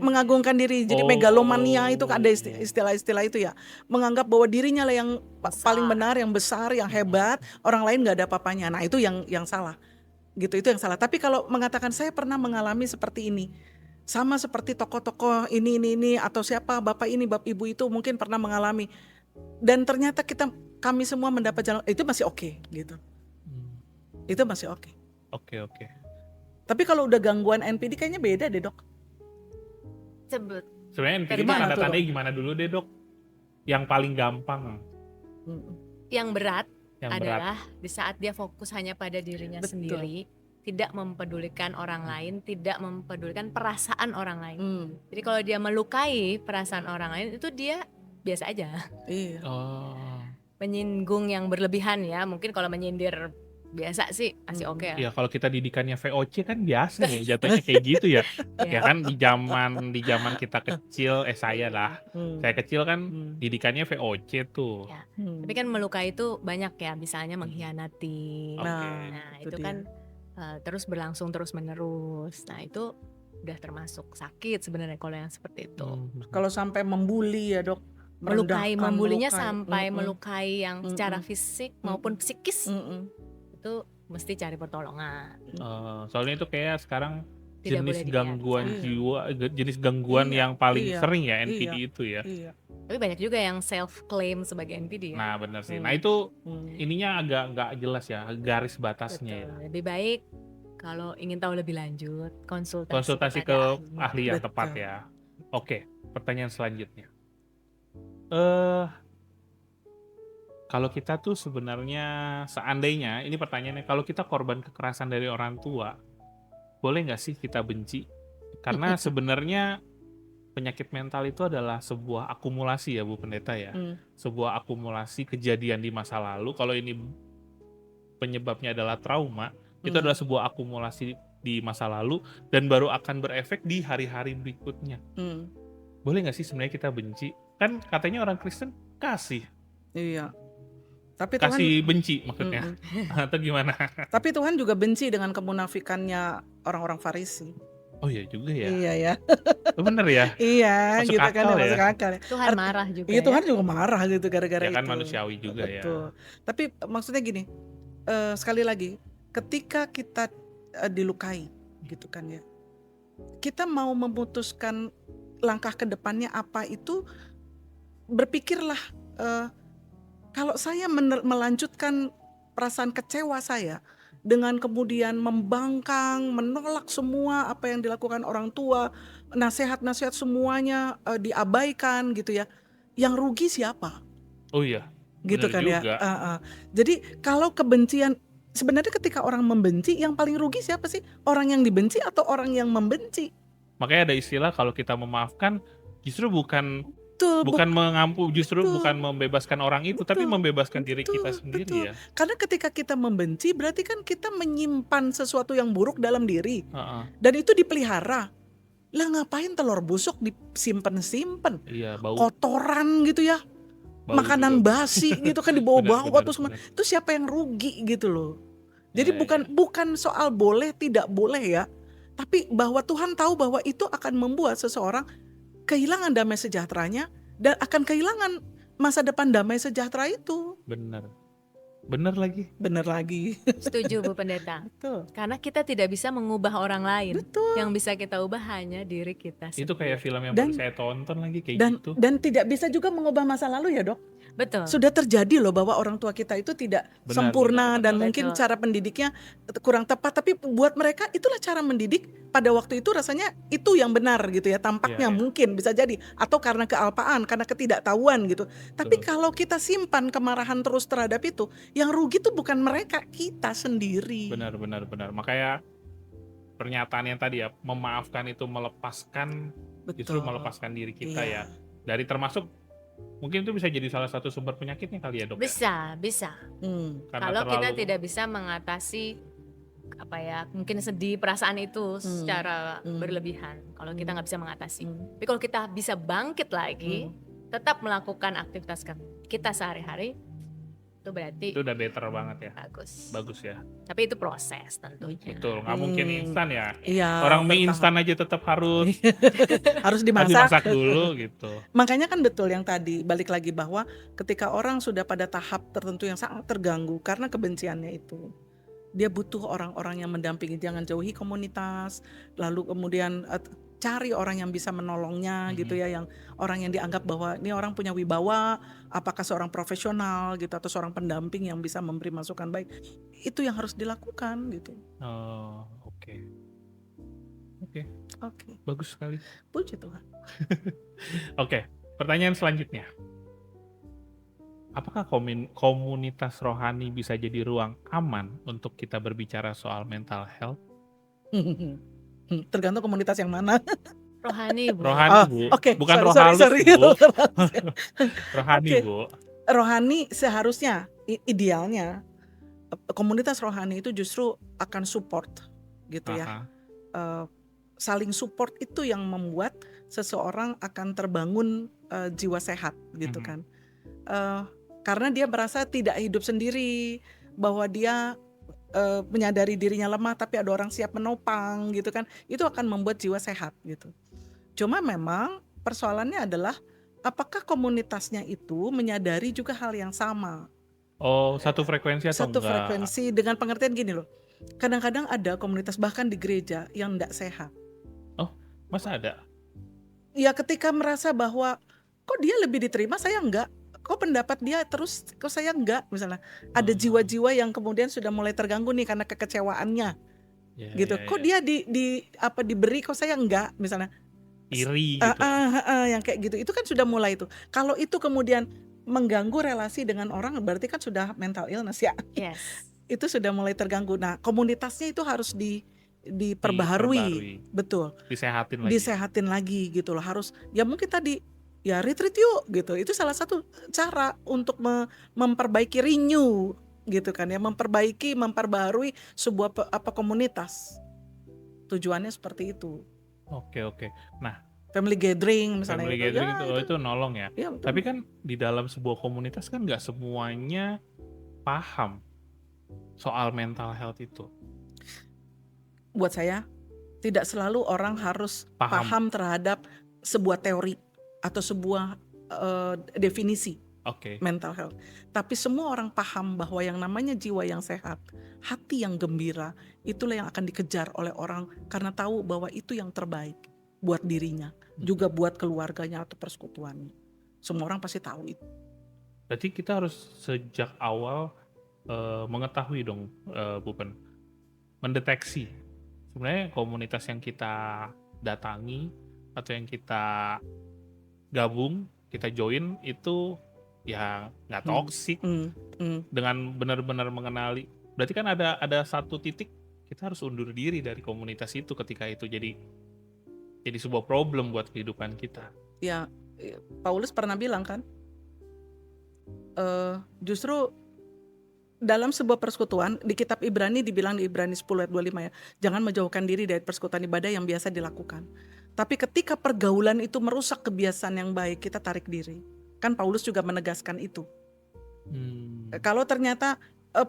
mengagungkan diri, jadi megalomania itu ada istilah-istilah itu ya, menganggap bahwa dirinya lah yang paling benar, yang besar, yang hebat, orang lain nggak ada apa-apanya. Nah itu yang salah, gitu, itu yang salah. Tapi kalau mengatakan saya pernah mengalami seperti ini, sama seperti tokoh-tokoh ini atau siapa bapak ini, bapak ibu itu mungkin pernah mengalami, dan ternyata kami semua mendapat jalan, itu masih oke, gitu, itu masih oke. Oke. Tapi kalau udah gangguan NPD kayaknya beda deh dok. Sebenarnya NPD itu tanda-tandanya gimana dulu deh dok? Yang paling gampang. Yang berat adalah di saat dia fokus hanya pada dirinya sendiri, tidak mempedulikan orang lain, tidak mempedulikan perasaan orang lain. Jadi kalau dia melukai perasaan orang lain itu dia biasa aja. Iya. Menyinggung yang berlebihan ya, mungkin kalau menyindir biasa sih masih oke. Ya kalau kita didikannya VOC kan biasa ya jatuhnya kayak gitu ya. Ya kan di zaman kita kecil, saya kecil kan didikannya VOC tuh. Ya. Tapi kan melukai itu banyak ya, misalnya mengkhianati. Nah itu kan terus berlangsung terus menerus. Nah itu udah termasuk sakit sebenarnya kalau yang seperti itu. Kalau sampai membuli ya dok. Membulinya sampai melukai yang secara fisik maupun psikis. Itu mesti cari pertolongan. Soalnya itu kayak sekarang jenis gangguan jiwa, jenis gangguan yang paling sering ya NPD itu ya. Tapi banyak juga yang self claim sebagai NPD ya. Nah benar sih. Nah itu ininya agak nggak jelas ya garis batasnya. Ya. Lebih baik kalau ingin tahu lebih lanjut konsultasi ke ahli yang tepat ya. Oke, pertanyaan selanjutnya. Kalau kita tuh sebenarnya seandainya, ini pertanyaannya, kalau kita korban kekerasan dari orang tua, boleh nggak sih kita benci? Karena sebenarnya penyakit mental itu adalah sebuah akumulasi ya Bu Pendeta ya. Sebuah akumulasi kejadian di masa lalu. Kalau ini penyebabnya adalah trauma, itu adalah sebuah akumulasi di masa lalu dan baru akan berefek di hari-hari berikutnya. Boleh nggak sih sebenarnya kita benci? Kan katanya orang Kristen kasih. Iya. Tapi kasih benci maksudnya. Atau gimana? Tapi Tuhan juga benci dengan kemunafikannya orang-orang Farisi. Oh iya juga ya. Iya ya. Bener ya. Iya, masuk gitu akal kan ya. Masuk akal ya. Tuhan marah juga. Iya, Tuhan juga marah gitu gara-gara ya kan itu. Manusiawi juga. Betul. Ya. Tapi maksudnya gini, sekali lagi, ketika kita dilukai gitu kan ya, kita mau memutuskan langkah ke depannya apa itu, berpikirlah, kalau saya melanjutkan perasaan kecewa saya dengan kemudian membangkang, menolak semua apa yang dilakukan orang tua, nasihat-nasihat semuanya diabaikan gitu ya. Yang rugi siapa? Oh iya, Gitu bener kan ya. juga. Jadi kalau kebencian, sebenarnya ketika orang membenci, yang paling rugi siapa sih? Orang yang dibenci atau orang yang membenci? Makanya ada istilah kalau kita memaafkan justru bukan Betul, justru bukan betul, membebaskan orang itu, tapi betul, membebaskan diri kita betul, betul. sendiri ya. Karena ketika kita membenci berarti kan kita menyimpan sesuatu yang buruk dalam diri. Heeh. Dan itu dipelihara. Lah ngapain telur busuk disimpan-simpan? Iya, bau Kotoran gitu ya. bau Makanan juga. basi gitu kan dibawa-bawa Benar, terus benar. itu siapa yang rugi gitu loh. Jadi Ya, bukan soal boleh tidak boleh ya. Tapi bahwa Tuhan tahu bahwa itu akan membuat seseorang kehilangan damai sejahteranya dan akan kehilangan masa depan damai sejahtera itu. benar. Benar lagi. Bener lagi. Setuju Bu Pendeta. Betul. Karena kita tidak bisa mengubah orang lain. Betul. Yang bisa kita ubah hanya diri kita Itu sendiri. kayak film yang Dan- baru saya tonton lagi kayak gitu. Dan tidak bisa juga mengubah masa lalu ya Dok. Betul. Sudah terjadi loh bahwa orang tua kita itu tidak Benar, sempurna benar, dan benar. mungkin Betul. cara pendidiknya kurang tepat. Tapi buat mereka itulah cara mendidik pada waktu itu, rasanya itu yang benar gitu ya. Tampaknya Iya, iya. mungkin bisa jadi. Atau karena kealpaan, karena ketidaktahuan gitu. Tapi Betul. kalau kita simpan kemarahan terus terhadap itu, yang rugi tuh bukan mereka, kita sendiri. Benar. Makanya pernyataan yang tadi ya, memaafkan itu melepaskan, justru Betul. melepaskan diri kita Iya. ya. Dari termasuk mungkin itu bisa jadi salah satu sumber penyakitnya kali ya, Dok. Ya? Bisa. Karena Kalau kita terlalu- tidak bisa mengatasi mungkin sedih perasaan itu secara berlebihan. Kalau kita nggak bisa mengatasi. Tapi kalau kita bisa bangkit lagi, tetap melakukan aktivitas kita sehari-hari, itu berarti itu udah better banget ya. Bagus ya. Tapi itu proses tentunya. Betul, nggak mungkin instan ya. Iya. Orang mie pertama. instan aja tetap harus Harus dimasak. dimasak dulu gitu. Makanya kan betul yang tadi, balik lagi bahwa ketika orang sudah pada tahap tertentu yang sangat terganggu karena kebenciannya itu, dia butuh orang-orang yang mendampingi. Jangan jauhi komunitas, lalu kemudian cari orang yang bisa menolongnya gitu ya, yang orang yang dianggap bahwa ini orang punya wibawa, apakah seorang profesional gitu atau seorang pendamping yang bisa memberi masukan baik. Itu yang harus dilakukan gitu. Oh, oke. Oke, Bagus sekali. puji Tuhan. Oke, pertanyaan selanjutnya. Apakah komunitas rohani bisa jadi ruang aman untuk kita berbicara soal mental health? Tergantung komunitas yang mana. Rohani, Bu. Rohani, Bu. Oke, Bukan roh sorry. halus, Bu. Rohani, Oke. Bu. Rohani seharusnya idealnya komunitas rohani itu justru akan support gitu ya. Aha. Saling support itu yang membuat seseorang akan terbangun jiwa sehat gitu kan. Karena dia merasa tidak hidup sendiri, bahwa dia menyadari dirinya lemah tapi ada orang siap menopang gitu kan. Itu akan membuat jiwa sehat gitu. Cuma memang persoalannya adalah apakah komunitasnya itu menyadari juga hal yang sama. Oh, satu frekuensi atau Satu enggak? frekuensi, dengan pengertian gini loh. Kadang-kadang ada komunitas bahkan di gereja yang enggak sehat. Masa ada? Ya ketika merasa bahwa kok dia lebih diterima, saya enggak. Kok pendapat dia terus, kok saya enggak. Misalnya ada jiwa-jiwa yang kemudian sudah mulai terganggu nih karena kekecewaannya. Ya, Gitu. ya, Kok ya. dia diberi, kok saya enggak misalnya. Iri gitu. Yang kayak gitu. Itu kan sudah mulai itu. Kalau itu kemudian mengganggu relasi dengan orang, berarti kan sudah mental illness ya. Yes. Itu sudah mulai terganggu. Nah, komunitasnya itu harus diperbaharui. Betul. Disehatin lagi gitu loh. Harus ya mungkin tadi ya retreat yuk gitu. Itu salah satu cara untuk memperbaiki renew gitu kan ya, memperbaharui sebuah komunitas. Tujuannya seperti itu. Oke. Nah, Family gathering misalnya. family gathering itu nolong ya. Ya, betul. Tapi kan di dalam sebuah komunitas kan nggak semuanya paham soal mental health itu. Buat saya tidak selalu orang harus paham terhadap sebuah teori atau sebuah definisi Oke. mental health. Tapi semua orang paham bahwa yang namanya jiwa yang sehat, hati yang gembira, itulah yang akan dikejar oleh orang karena tahu bahwa itu yang terbaik. buat dirinya, juga buat keluarganya atau persekutuannya. Semua orang pasti tahu itu. Berarti kita harus sejak awal mengetahui dong, Bu Pen, mendeteksi sebenarnya komunitas yang kita datangi atau yang kita gabung, kita join itu ya nggak toksik. Dengan benar-benar mengenali, berarti kan ada satu titik kita harus undur diri dari komunitas itu ketika itu jadi sebuah problem buat kehidupan kita. Ya, Paulus pernah bilang kan, justru dalam sebuah persekutuan, di kitab Ibrani dibilang di Ibrani 10 ayat 25 ya, jangan menjauhkan diri dari persekutuan ibadah yang biasa dilakukan. Tapi ketika pergaulan itu merusak kebiasaan yang baik, kita tarik diri. Kan Paulus juga menegaskan itu. Kalau ternyata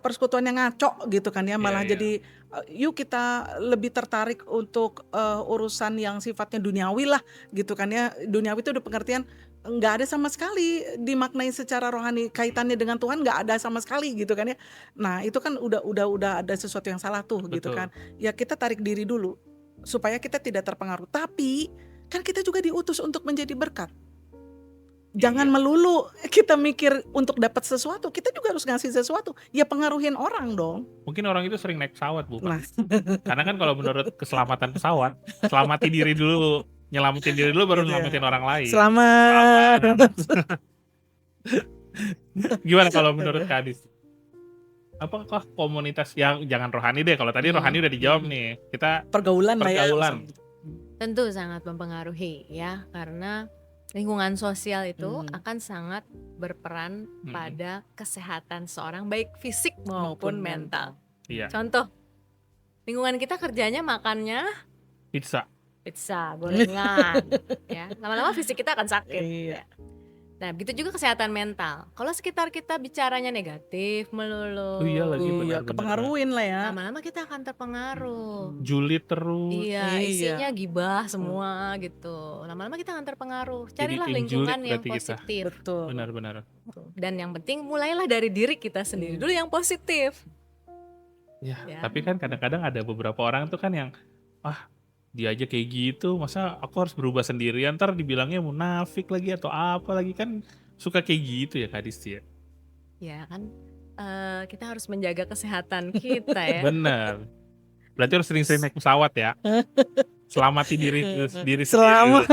persekutuan yang ngaco gitu kan ya, malah jadi yuk kita lebih tertarik untuk urusan yang sifatnya duniawi lah gitu kan ya. Duniawi itu udah pengertian nggak ada sama sekali dimaknai secara rohani, kaitannya dengan Tuhan nggak ada sama sekali gitu kan ya. Nah itu kan udah ada sesuatu yang salah tuh. Betul. Gitu kan. Ya kita tarik diri dulu supaya kita tidak terpengaruh. Tapi kan kita juga diutus untuk menjadi berkat. Jangan melulu kita mikir untuk dapat sesuatu, kita juga harus ngasih sesuatu. Ya pengaruhin orang dong. Mungkin orang itu sering naik pesawat, Bu. Nah. Karena kan kalau menurut keselamatan pesawat, selamati diri dulu. Nyelamatin diri dulu baru nyelamatin orang lain. Selamat. Gimana kalau menurut Kak Adis? Apakah komunitas yang jangan rohani deh, kalau tadi rohani udah dijawab nih. Kita pergaulan. Lah ya. Tentu sangat mempengaruhi ya, karena lingkungan sosial itu akan sangat berperan pada kesehatan seorang, baik fisik maupun mental. Iya. Contoh, lingkungan kita kerjanya makannya pizza, gorengan, ya lama-lama fisik kita akan sakit. Ya. Nah begitu juga kesehatan mental. Kalau sekitar kita bicaranya negatif melulu, kepengaruhin lah ya. Lama-lama kita akan terpengaruh. Julid terus. Iya, isinya gibah semua gitu. Lama-lama kita akan terpengaruh. Carilah lingkungan yang positif. Betul. Benar-benar. Dan yang penting mulailah dari diri kita sendiri dulu yang positif. Ya. Tapi kan kadang-kadang ada beberapa orang tuh kan yang dia aja kayak gitu, masa aku harus berubah sendirian, ntar dibilangnya munafik lagi atau apa lagi, kan suka kayak gitu ya Kak Disti ya? Ya kan kita harus menjaga kesehatan kita ya. Bener, berarti harus sering-sering naik pesawat ya. Selamati diri selamat.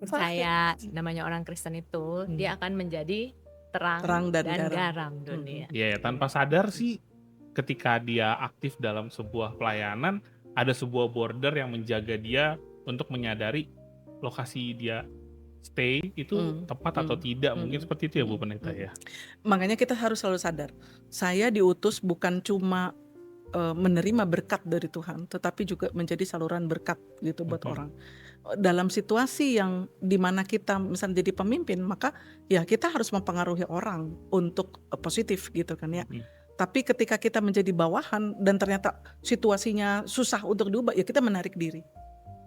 Percaya namanya orang Kristen itu dia akan menjadi terang dan garam dunia. Iya, tanpa sadar sih ketika dia aktif dalam sebuah pelayanan, ada sebuah border yang menjaga dia untuk menyadari lokasi dia stay itu tepat atau tidak. Mungkin seperti itu ya Bu Pendeta ya. Makanya kita harus selalu sadar, saya diutus bukan cuma menerima berkat dari Tuhan, tetapi juga menjadi saluran berkat gitu buat orang. Dalam situasi yang dimana kita misalnya jadi pemimpin, maka ya kita harus mempengaruhi orang untuk positif gitu kan ya. Tapi ketika kita menjadi bawahan dan ternyata situasinya susah untuk diubah, ya kita menarik diri.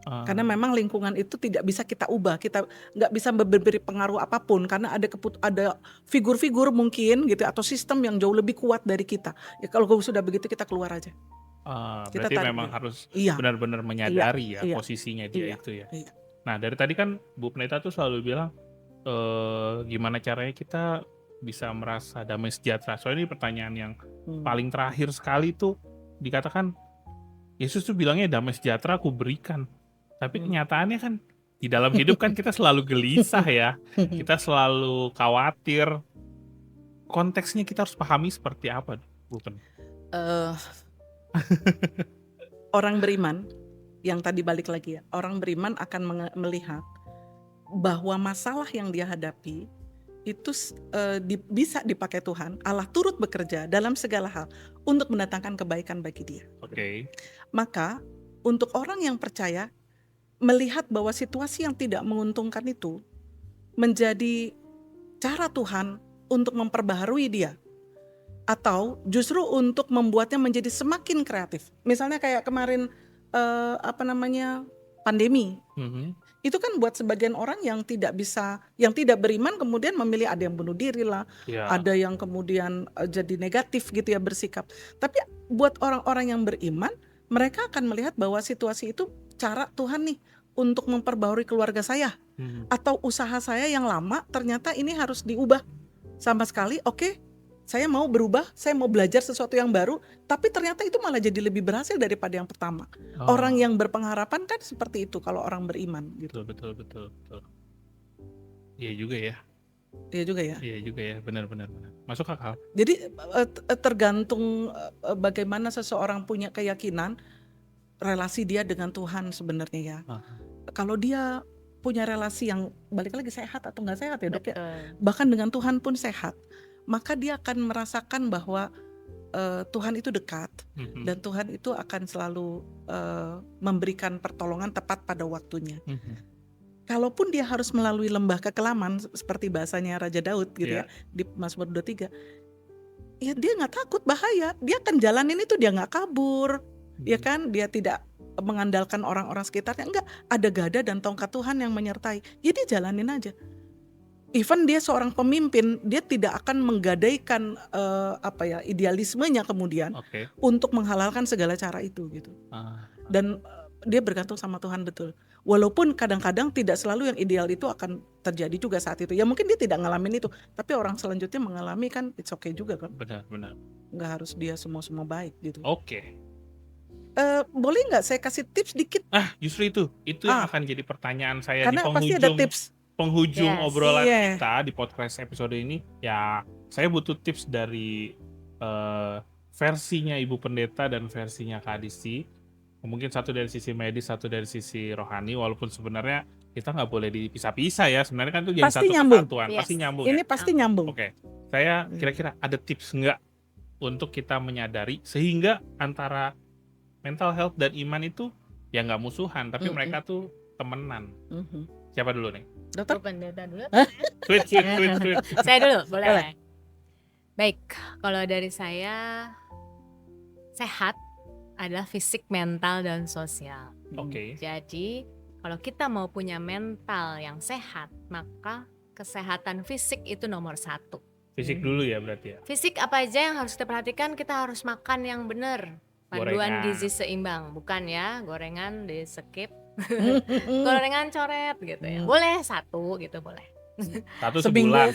Karena memang lingkungan itu tidak bisa kita ubah, kita nggak bisa memberi pengaruh apapun karena ada figur-figur mungkin gitu atau sistem yang jauh lebih kuat dari kita. Ya kalau sudah begitu kita keluar aja. Berarti memang harus benar-benar menyadari posisinya dia itu ya. Iya. Nah dari tadi kan Bu Pendeta tuh selalu bilang gimana caranya kita bisa merasa damai sejahtera. Soalnya ini pertanyaan yang paling terakhir sekali tuh dikatakan Yesus tuh bilangnya damai sejahtera aku berikan. Tapi kenyataannya kan di dalam hidup kan kita selalu gelisah ya. Kita selalu khawatir. Konteksnya kita harus pahami seperti apa, Bu Pen? Orang beriman yang tadi balik lagi ya. Orang beriman akan melihat bahwa masalah yang dia hadapi itu bisa dipakai Tuhan, Allah turut bekerja dalam segala hal untuk mendatangkan kebaikan bagi dia. Maka untuk orang yang percaya melihat bahwa situasi yang tidak menguntungkan itu menjadi cara Tuhan untuk memperbaharui dia atau justru untuk membuatnya menjadi semakin kreatif. Misalnya kayak kemarin pandemi. Itu kan buat sebagian orang yang tidak beriman kemudian memilih, ada yang bunuh diri lah, ada yang kemudian jadi negatif gitu ya bersikap. Tapi buat orang-orang yang beriman, mereka akan melihat bahwa situasi itu cara Tuhan nih untuk memperbaharui keluarga saya, atau usaha saya yang lama ternyata ini harus diubah sama sekali. Oke, saya mau berubah, saya mau belajar sesuatu yang baru, tapi ternyata itu malah jadi lebih berhasil daripada yang pertama. Orang yang berpengharapan kan seperti itu kalau orang beriman gitu. Betul. Iya juga ya. Iya juga ya, benar. Masuk akal. Jadi tergantung bagaimana seseorang punya keyakinan, relasi dia dengan Tuhan sebenarnya ya. Kalau dia punya relasi yang balik lagi sehat atau nggak sehat ya dok ya, bahkan dengan Tuhan pun sehat, maka dia akan merasakan bahwa Tuhan itu dekat, dan Tuhan itu akan selalu memberikan pertolongan tepat pada waktunya. Kalaupun dia harus melalui lembah kekelaman seperti bahasanya Raja Daud gitu ya di Mazmur 23, ya dia nggak takut bahaya, dia akan jalanin itu, dia nggak kabur, ya kan, dia tidak mengandalkan orang-orang sekitarnya, enggak, ada gada dan tongkat Tuhan yang menyertai, jadi jalanin aja. Even dia seorang pemimpin, dia tidak akan menggadaikan idealismenya kemudian untuk menghalalkan segala cara itu gitu. Dan dia bergantung sama Tuhan betul. Walaupun kadang-kadang tidak selalu yang ideal itu akan terjadi juga saat itu. Ya mungkin dia tidak ngalamin itu, tapi orang selanjutnya mengalami kan, it's okay juga kan. Benar. Nggak harus dia semua baik gitu. Oke. Boleh nggak saya kasih tips dikit? Justru itu yang akan jadi pertanyaan saya karena di pasti ada tips. penghujung obrolan kita di podcast episode ini. Ya, saya butuh tips dari versinya Ibu Pendeta dan versinya Kak Adisti. Mungkin satu dari sisi medis, satu dari sisi rohani, walaupun sebenarnya kita nggak boleh dipisah-pisah ya. Sebenarnya kan itu jadi pasti satu nyambung. kesatuan, pasti nyambung. Ini pasti nyambung. Oke. Saya kira-kira ada tips nggak untuk kita menyadari sehingga antara mental health dan iman itu ya nggak musuhan, tapi mereka tuh temenan. Siapa dulu nih? Dokter Pendeta dulu. Sweet. Saya dulu, boleh. Baik, kalau dari saya, sehat adalah fisik, mental, dan sosial. Jadi kalau kita mau punya mental yang sehat, maka kesehatan fisik itu nomor 1. Fisik dulu ya berarti ya. Fisik apa aja yang harus kita perhatikan? Kita harus makan yang benar. Panduan gizi seimbang, bukan ya gorengan di skip. Gorengan coret gitu ya. Boleh 1 gitu, boleh. 1 sebulan.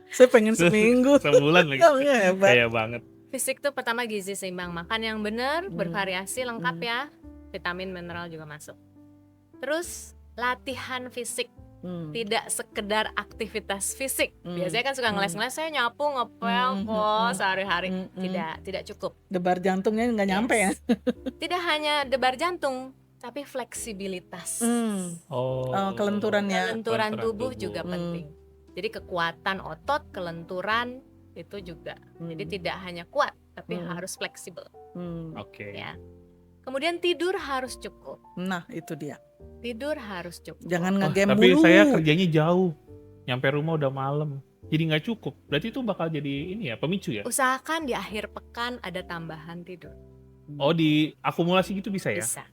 Saya pengen seminggu. Sebulan lagi. Kayak banget. Fisik tuh pertama gizi seimbang, makan yang benar, bervariasi, lengkap ya. Vitamin, mineral juga masuk. Terus latihan fisik. Tidak sekedar aktivitas fisik. Biasanya kan suka ngeles-ngeles, saya nyapu, ngepel kok sehari-hari. Tidak cukup. Debar jantungnya nggak nyampe ya. Tidak hanya debar jantung, tapi fleksibilitas. Kelenturan ya. Kelenturan tubuh juga penting. Jadi kekuatan otot, kelenturan itu juga. Jadi tidak hanya kuat, tapi harus fleksibel. Ya. Kemudian tidur harus cukup. Nah, itu dia. Tidur harus cukup. Jangan ngegame tapi mulu. Tapi saya kerjanya jauh. Nyampe rumah udah malam. Jadi nggak cukup. Berarti itu bakal jadi ini ya, pemicu ya? Usahakan di akhir pekan ada tambahan tidur. Di akumulasi gitu bisa ya? Bisa.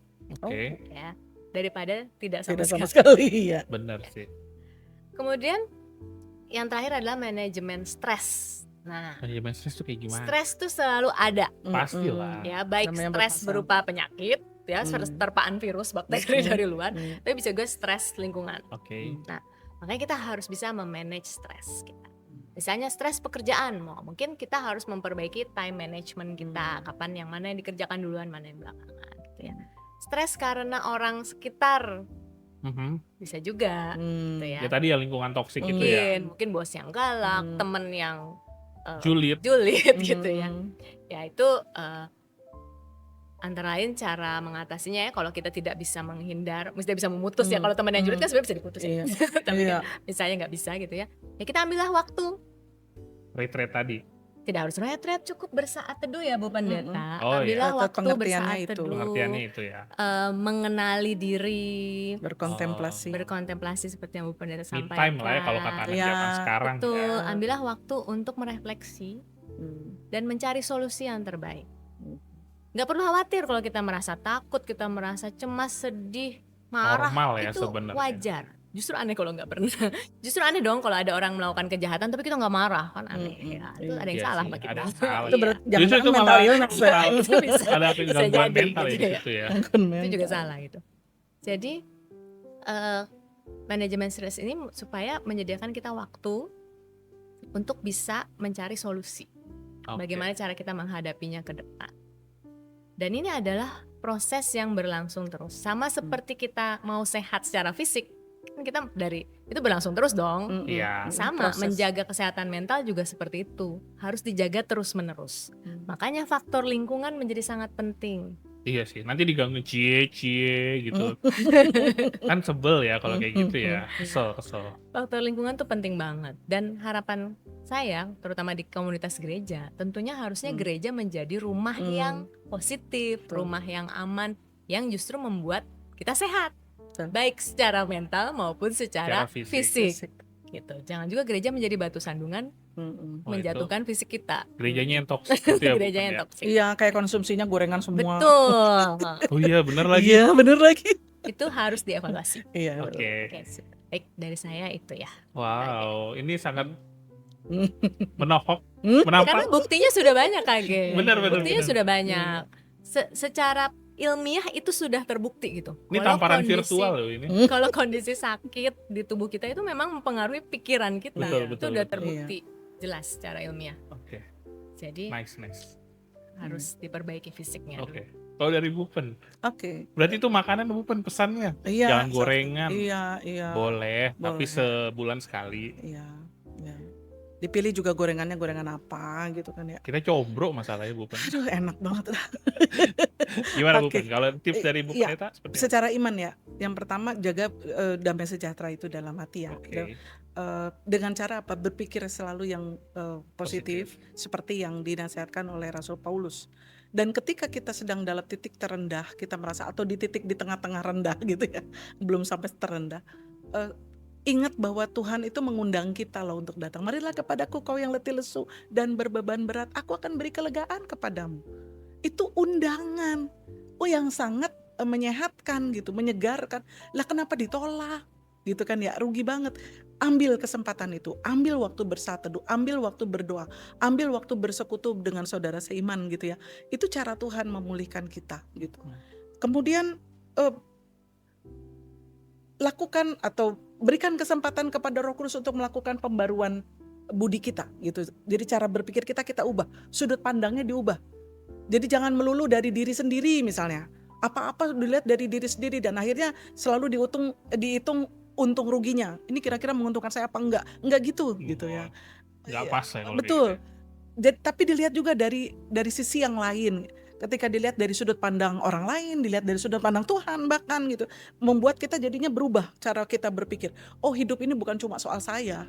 Oke. Ya. Daripada tidak sama sekali. Ya. Benar sih. Kemudian yang terakhir adalah manajemen stres. Nah, manajemen stres tuh kayak gimana? Stres tuh selalu ada. Pastilah. Ya, baik stres berupa penyakit, ya, terpaan virus, bakteri dari luar, tapi bisa juga stres lingkungan. Nah, makanya kita harus bisa memanage stres kita. Misalnya stres pekerjaan, mungkin kita harus memperbaiki time management kita, kapan yang mana yang dikerjakan duluan, mana yang belakangan, gitu ya. Stres karena orang sekitar. Bisa juga, gitu ya. Ya tadi ya lingkungan toksik gitu ya. Mungkin bos yang galak, temen yang julid gitu ya. Ya itu antara lain cara mengatasinya ya. Kalau kita tidak bisa menghindar, mesti bisa memutus ya. Kalau teman yang julid kan sebenarnya bisa diputus ya. Tapi misalnya nggak bisa gitu ya. Ya kita ambillah waktu. Retreat tadi. Tidak harus retreat, cukup bersaat teduh ya Bu Pendeta. Ambillah waktu bersaat teduh. Pengertiannya itu ya. Mengenali diri, berkontemplasi seperti yang Bu Pendeta sampaikan. Me time lah ya kalau kata anak zaman sekarang. Betul, ambillah waktu untuk merefleksi dan mencari solusi yang terbaik. Nggak perlu khawatir kalau kita merasa takut, kita merasa cemas, sedih, marah, normal ya, itu sebenarnya. wajar. Justru aneh kalau nggak pernah. Justru aneh dong kalau ada orang melakukan kejahatan tapi kita nggak marah, kan aneh ya. Itu ada yang Iya salah sih, sama ada kita. yang salah. Itu Iya. berarti Justru jangan-jangan itu mental malah illness ya. Itu bisa ada bisa gangguan jadi mental ya gitu di ya. situ ya. Gangguan Itu juga mental. salah gitu. Jadi eh, manajemen stres ini supaya menyediakan kita waktu untuk bisa mencari solusi. Oke. Bagaimana cara kita menghadapinya ke depan. Dan ini adalah proses yang berlangsung terus. Sama seperti kita mau sehat secara fisik, kan kita dari itu berlangsung terus dong. Iya. Sama, Proses. menjaga kesehatan mental juga seperti itu. Harus dijaga terus-menerus. Makanya faktor lingkungan menjadi sangat penting. Iya sih, nanti diganggu cie gitu. Kan sebel ya kalau kayak gitu ya. Kesel. Faktor lingkungan tuh penting banget. Dan harapan saya, terutama di komunitas gereja, tentunya harusnya gereja menjadi rumah yang positif, Betul. rumah yang aman, yang justru membuat kita sehat. Betul. Baik secara mental maupun secara Secara fisik. Gitu. Jangan juga gereja menjadi batu sandungan Oh, menjatuhkan fisik kita. Gerejanya yang toksik gitu ya. Gereja bukan yang ya? toksik. Iya, kayak konsumsinya gorengan semua. Betul. Oh iya, bener lagi. Iya, bener lagi. Itu harus dievaluasi. Iya. Oke. Oke, baik dari saya itu ya. Wow, ini sangat Hmm. menohok, Karena menampak. buktinya sudah banyak Kage. Benar. Buktinya sudah banyak. Secara ilmiah itu sudah terbukti gitu. Ini Kalau tamparan kondisi- virtual loh ini. Kalau kondisi sakit di tubuh kita itu memang mempengaruhi pikiran kita. Betul, Itu udah betul. terbukti jelas secara ilmiah. Oke, Jadi nice. harus diperbaiki fisiknya dulu. Oke. Kalau dari Bupen, Oke. berarti itu makanan Bupen pesannya. Iya. Jangan gorengan. Iya. Boleh, tapi Boleh. sebulan sekali. Iya. Dipilih juga gorengannya gorengan apa gitu kan ya. Kita combro masalahnya Bupen. Aduh, enak banget. Gimana Oke. Bupen? Kalau tips dari Bupen Iya, Eta seperti apa? Secara iman ya, yang pertama jaga damai sejahtera itu dalam hati ya. Oke. Dengan cara apa? Berpikir selalu yang positif, seperti yang dinasihatkan oleh Rasul Paulus. Dan ketika kita sedang dalam titik terendah, kita merasa atau di titik di tengah-tengah rendah gitu ya, belum sampai terendah. Ingat bahwa Tuhan itu mengundang kita loh untuk datang. Marilah kepadaku kau yang letih lesu dan berbeban berat, aku akan beri kelegaan kepadamu. Itu undangan. Yang sangat menyehatkan gitu, menyegarkan. Lah kenapa ditolak? Gitu kan ya, rugi banget. Ambil kesempatan itu, ambil waktu bersatu teduh, ambil waktu berdoa, ambil waktu bersekutu dengan saudara seiman gitu ya. Itu cara Tuhan memulihkan kita gitu. Kemudian lakukan atau berikan kesempatan kepada Roh Kudus untuk melakukan pembaruan budi kita gitu. Jadi cara berpikir kita ubah, sudut pandangnya diubah. Jadi jangan melulu dari diri sendiri misalnya. Apa-apa dilihat dari diri sendiri dan akhirnya selalu dihitung untung ruginya. Ini kira-kira menguntungkan saya apa enggak? Enggak gitu ya. Nggak pas ya kalau Betul. kayak gitu. Jadi, tapi dilihat juga dari sisi yang lain. Ketika dilihat dari sudut pandang orang lain, dilihat dari sudut pandang Tuhan bahkan gitu, membuat kita jadinya berubah cara kita berpikir. Oh, hidup ini bukan cuma soal saya,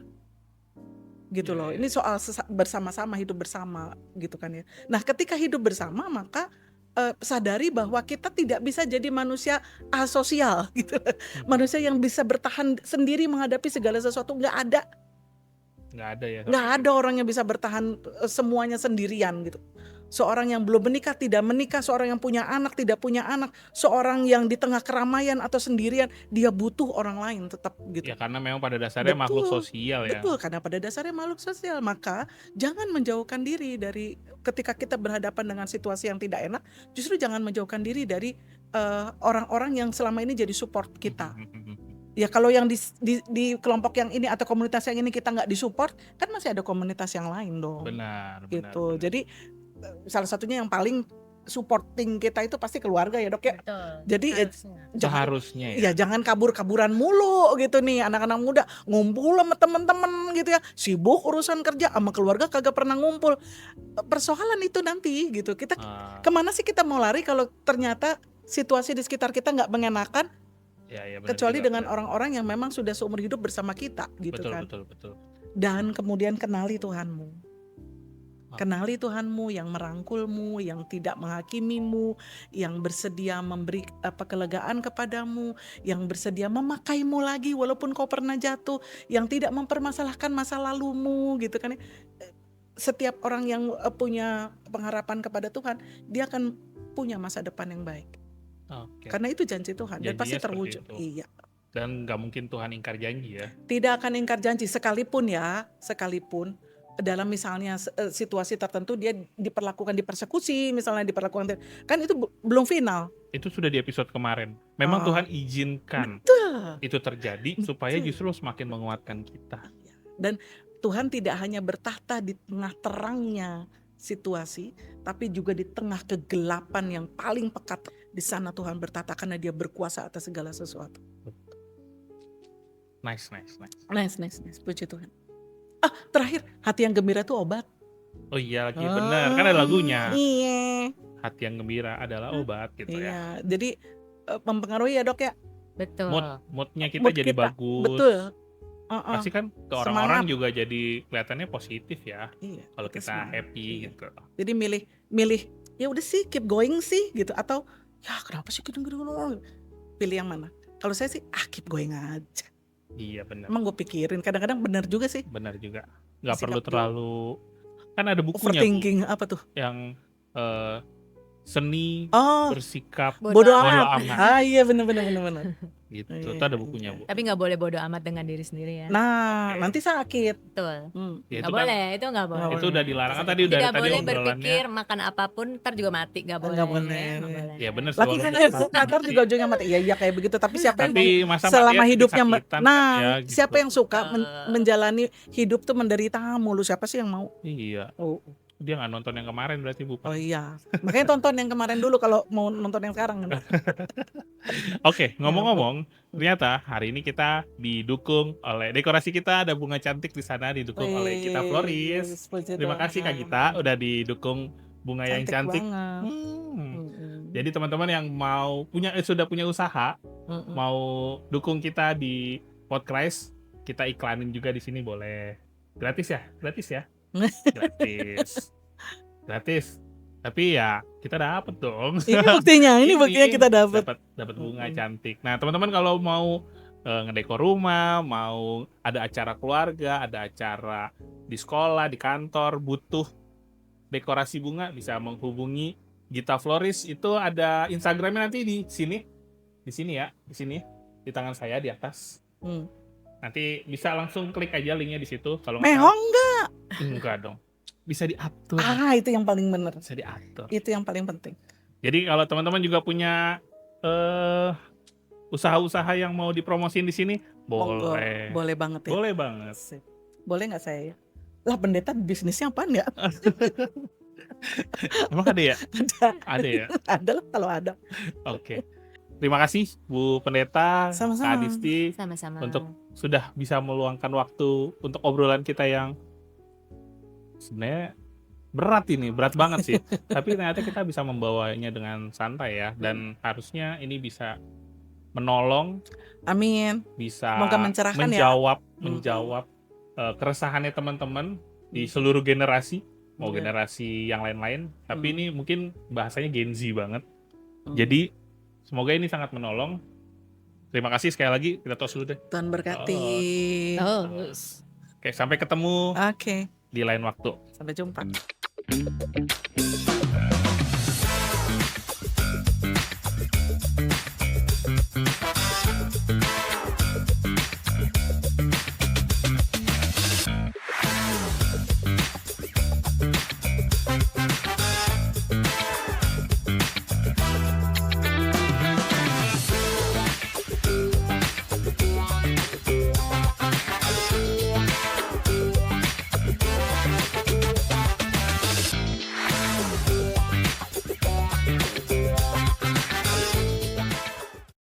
gitu loh. Ini soal bersama-sama, hidup bersama, gitu kan ya. Nah, ketika hidup bersama, maka sadari bahwa kita tidak bisa jadi manusia asosial, gitu. Manusia yang bisa bertahan sendiri menghadapi segala sesuatu, nggak ada. Nggak ada orang yang bisa bertahan semuanya sendirian gitu. Seorang yang belum menikah, tidak menikah, seorang yang punya anak, tidak punya anak, seorang yang di tengah keramaian atau sendirian, dia butuh orang lain tetap gitu. Ya karena memang pada dasarnya makhluk sosial ya. Betul, karena pada dasarnya makhluk sosial. Maka jangan menjauhkan diri dari ketika kita berhadapan dengan situasi yang tidak enak, justru jangan menjauhkan diri dari orang-orang yang selama ini jadi support kita. Ya kalau yang di kelompok yang ini atau komunitas yang ini kita nggak disupport, kan masih ada komunitas yang lain dong. Benar. Gitu. Jadi salah satunya yang paling supporting kita itu pasti keluarga ya dok ya. Betul. Jadi seharusnya ya. Jangan kabur-kaburan mulu gitu nih anak-anak muda, ngumpul sama temen-temen gitu ya, sibuk urusan kerja sama keluarga kagak pernah ngumpul. Persoalan itu nanti gitu, kita kemana sih kita mau lari kalau ternyata situasi di sekitar kita nggak mengenakan. Ya, kecuali dengan orang-orang yang memang sudah seumur hidup bersama kita gitu. Betul. Dan kemudian kenali Tuhanmu. Kenali Tuhanmu yang merangkulmu, yang tidak menghakimimu, yang bersedia memberi kelegaan kepadamu, yang bersedia memakaimu lagi walaupun kau pernah jatuh, yang tidak mempermasalahkan masa lalumu gitu kan. Setiap orang yang punya pengharapan kepada Tuhan, dia akan punya masa depan yang baik. Karena itu janji Tuhan dan pasti terwujud. Iya. Dan nggak mungkin Tuhan ingkar janji ya. Tidak akan ingkar janji sekalipun dalam misalnya situasi tertentu dia dipersekusi, misalnya diperlakukan, kan itu belum final. Itu sudah di episode kemarin. Memang Tuhan izinkan itu terjadi supaya justru semakin menguatkan kita. Dan Tuhan tidak hanya bertahta di tengah terangnya situasi, tapi juga di tengah kegelapan yang paling pekat. Di sana Tuhan bertahta karena Dia berkuasa atas segala sesuatu. Nice. Puji Tuhan. Terakhir, hati yang gembira itu obat. Oh iya lagi benar, kan ada lagunya. Iya. Hati yang gembira adalah obat gitu ya. Jadi mempengaruhi ya dok ya. Betul. Moodnya kita jadi bagus. Betul. Pasti kan ke orang-orang juga jadi kelihatannya positif ya. Iya, kalau kita semangat. happy gitu. Jadi milih ya udah sih keep going sih gitu, atau ya kenapa sih gini-gini. Pilih yang mana? Kalau saya sih keep going aja. Iya benar. Emang gue pikirin kadang-kadang benar juga sih. Benar juga. Nggak Sikap perlu terlalu, kan ada bukunya Bu, overthinking apa tuh? yang seni bersikap Bodoh bodo amat. amat. Iya benar. Gitu. Iya, Itu ada bukunya Bu. Tapi nggak boleh bodo amat dengan diri sendiri ya. Nah, nanti sakit. Betul. Ya, Nggak boleh, itu nggak boleh. Itu udah dilarang kan tadi udah Tidak tadi boleh obrolannya. berpikir makan apapun ntar juga mati, nggak boleh. Nggak boleh. Nggak boleh. Ya benar sih. Laki walaupun kan kantor juga ujungnya mati. Iya kayak begitu. Tapi siapa yang Tapi mau masa selama mati ya hidupnya kesakitan kan ya, gitu. siapa yang suka menjalani hidup tuh menderita mulu? Siapa sih yang mau? Iya. Oh Dia nggak nonton yang kemarin berarti Bu. iya. Makanya tonton yang kemarin dulu kalau mau nonton yang sekarang. Oke, ngomong-ngomong, ternyata hari ini kita didukung oleh dekorasi kita, ada bunga cantik di sana didukung oleh Gita Floris. Terima kasih Kak Gita udah didukung bunga yang cantik. Jadi teman-teman yang mau sudah punya usaha, mau dukung kita di Podcast, kita iklanin juga di sini boleh. Gratis ya? Gratis. Tapi ya kita dapat dong. Ini buktinya kita dapat bunga cantik. Nah, teman-teman kalau mau ngedekor rumah, mau ada acara keluarga, ada acara di sekolah, di kantor, butuh dekorasi bunga, bisa menghubungi Gita Floris. Itu ada Instagramnya nanti di sini di tangan saya di atas. Nanti bisa langsung klik aja linknya di situ. Kalau enggak dong, bisa diatur. Itu yang paling benar. Bisa diatur. Itu yang paling penting. Jadi kalau teman-teman juga punya usaha-usaha yang mau dipromosin di sini, boleh. Boleh banget ya. Boleh banget. Boleh nggak saya? Lah pendeta bisnisnya apaan ya? Emang ada ya? Ada ya? Ada lah kalau ada. Oke. Terima kasih Bu Pendeta, Sama-sama. Kak Adisti, Sama-sama. untuk sudah bisa meluangkan waktu untuk obrolan kita yang sebenarnya berat banget sih. Tapi ternyata kita bisa membawanya dengan santai ya, dan harusnya ini bisa menolong. Amin. Bisa Semoga mencerahkan menjawab keresahannya teman-teman di seluruh generasi, mau generasi yang lain-lain. Tapi ini mungkin bahasanya Gen Z banget. Jadi semoga ini sangat menolong. Terima kasih sekali lagi. Kita tos dulu deh. Tuhan berkati. Oke, sampai ketemu Oke. di lain waktu. Sampai jumpa.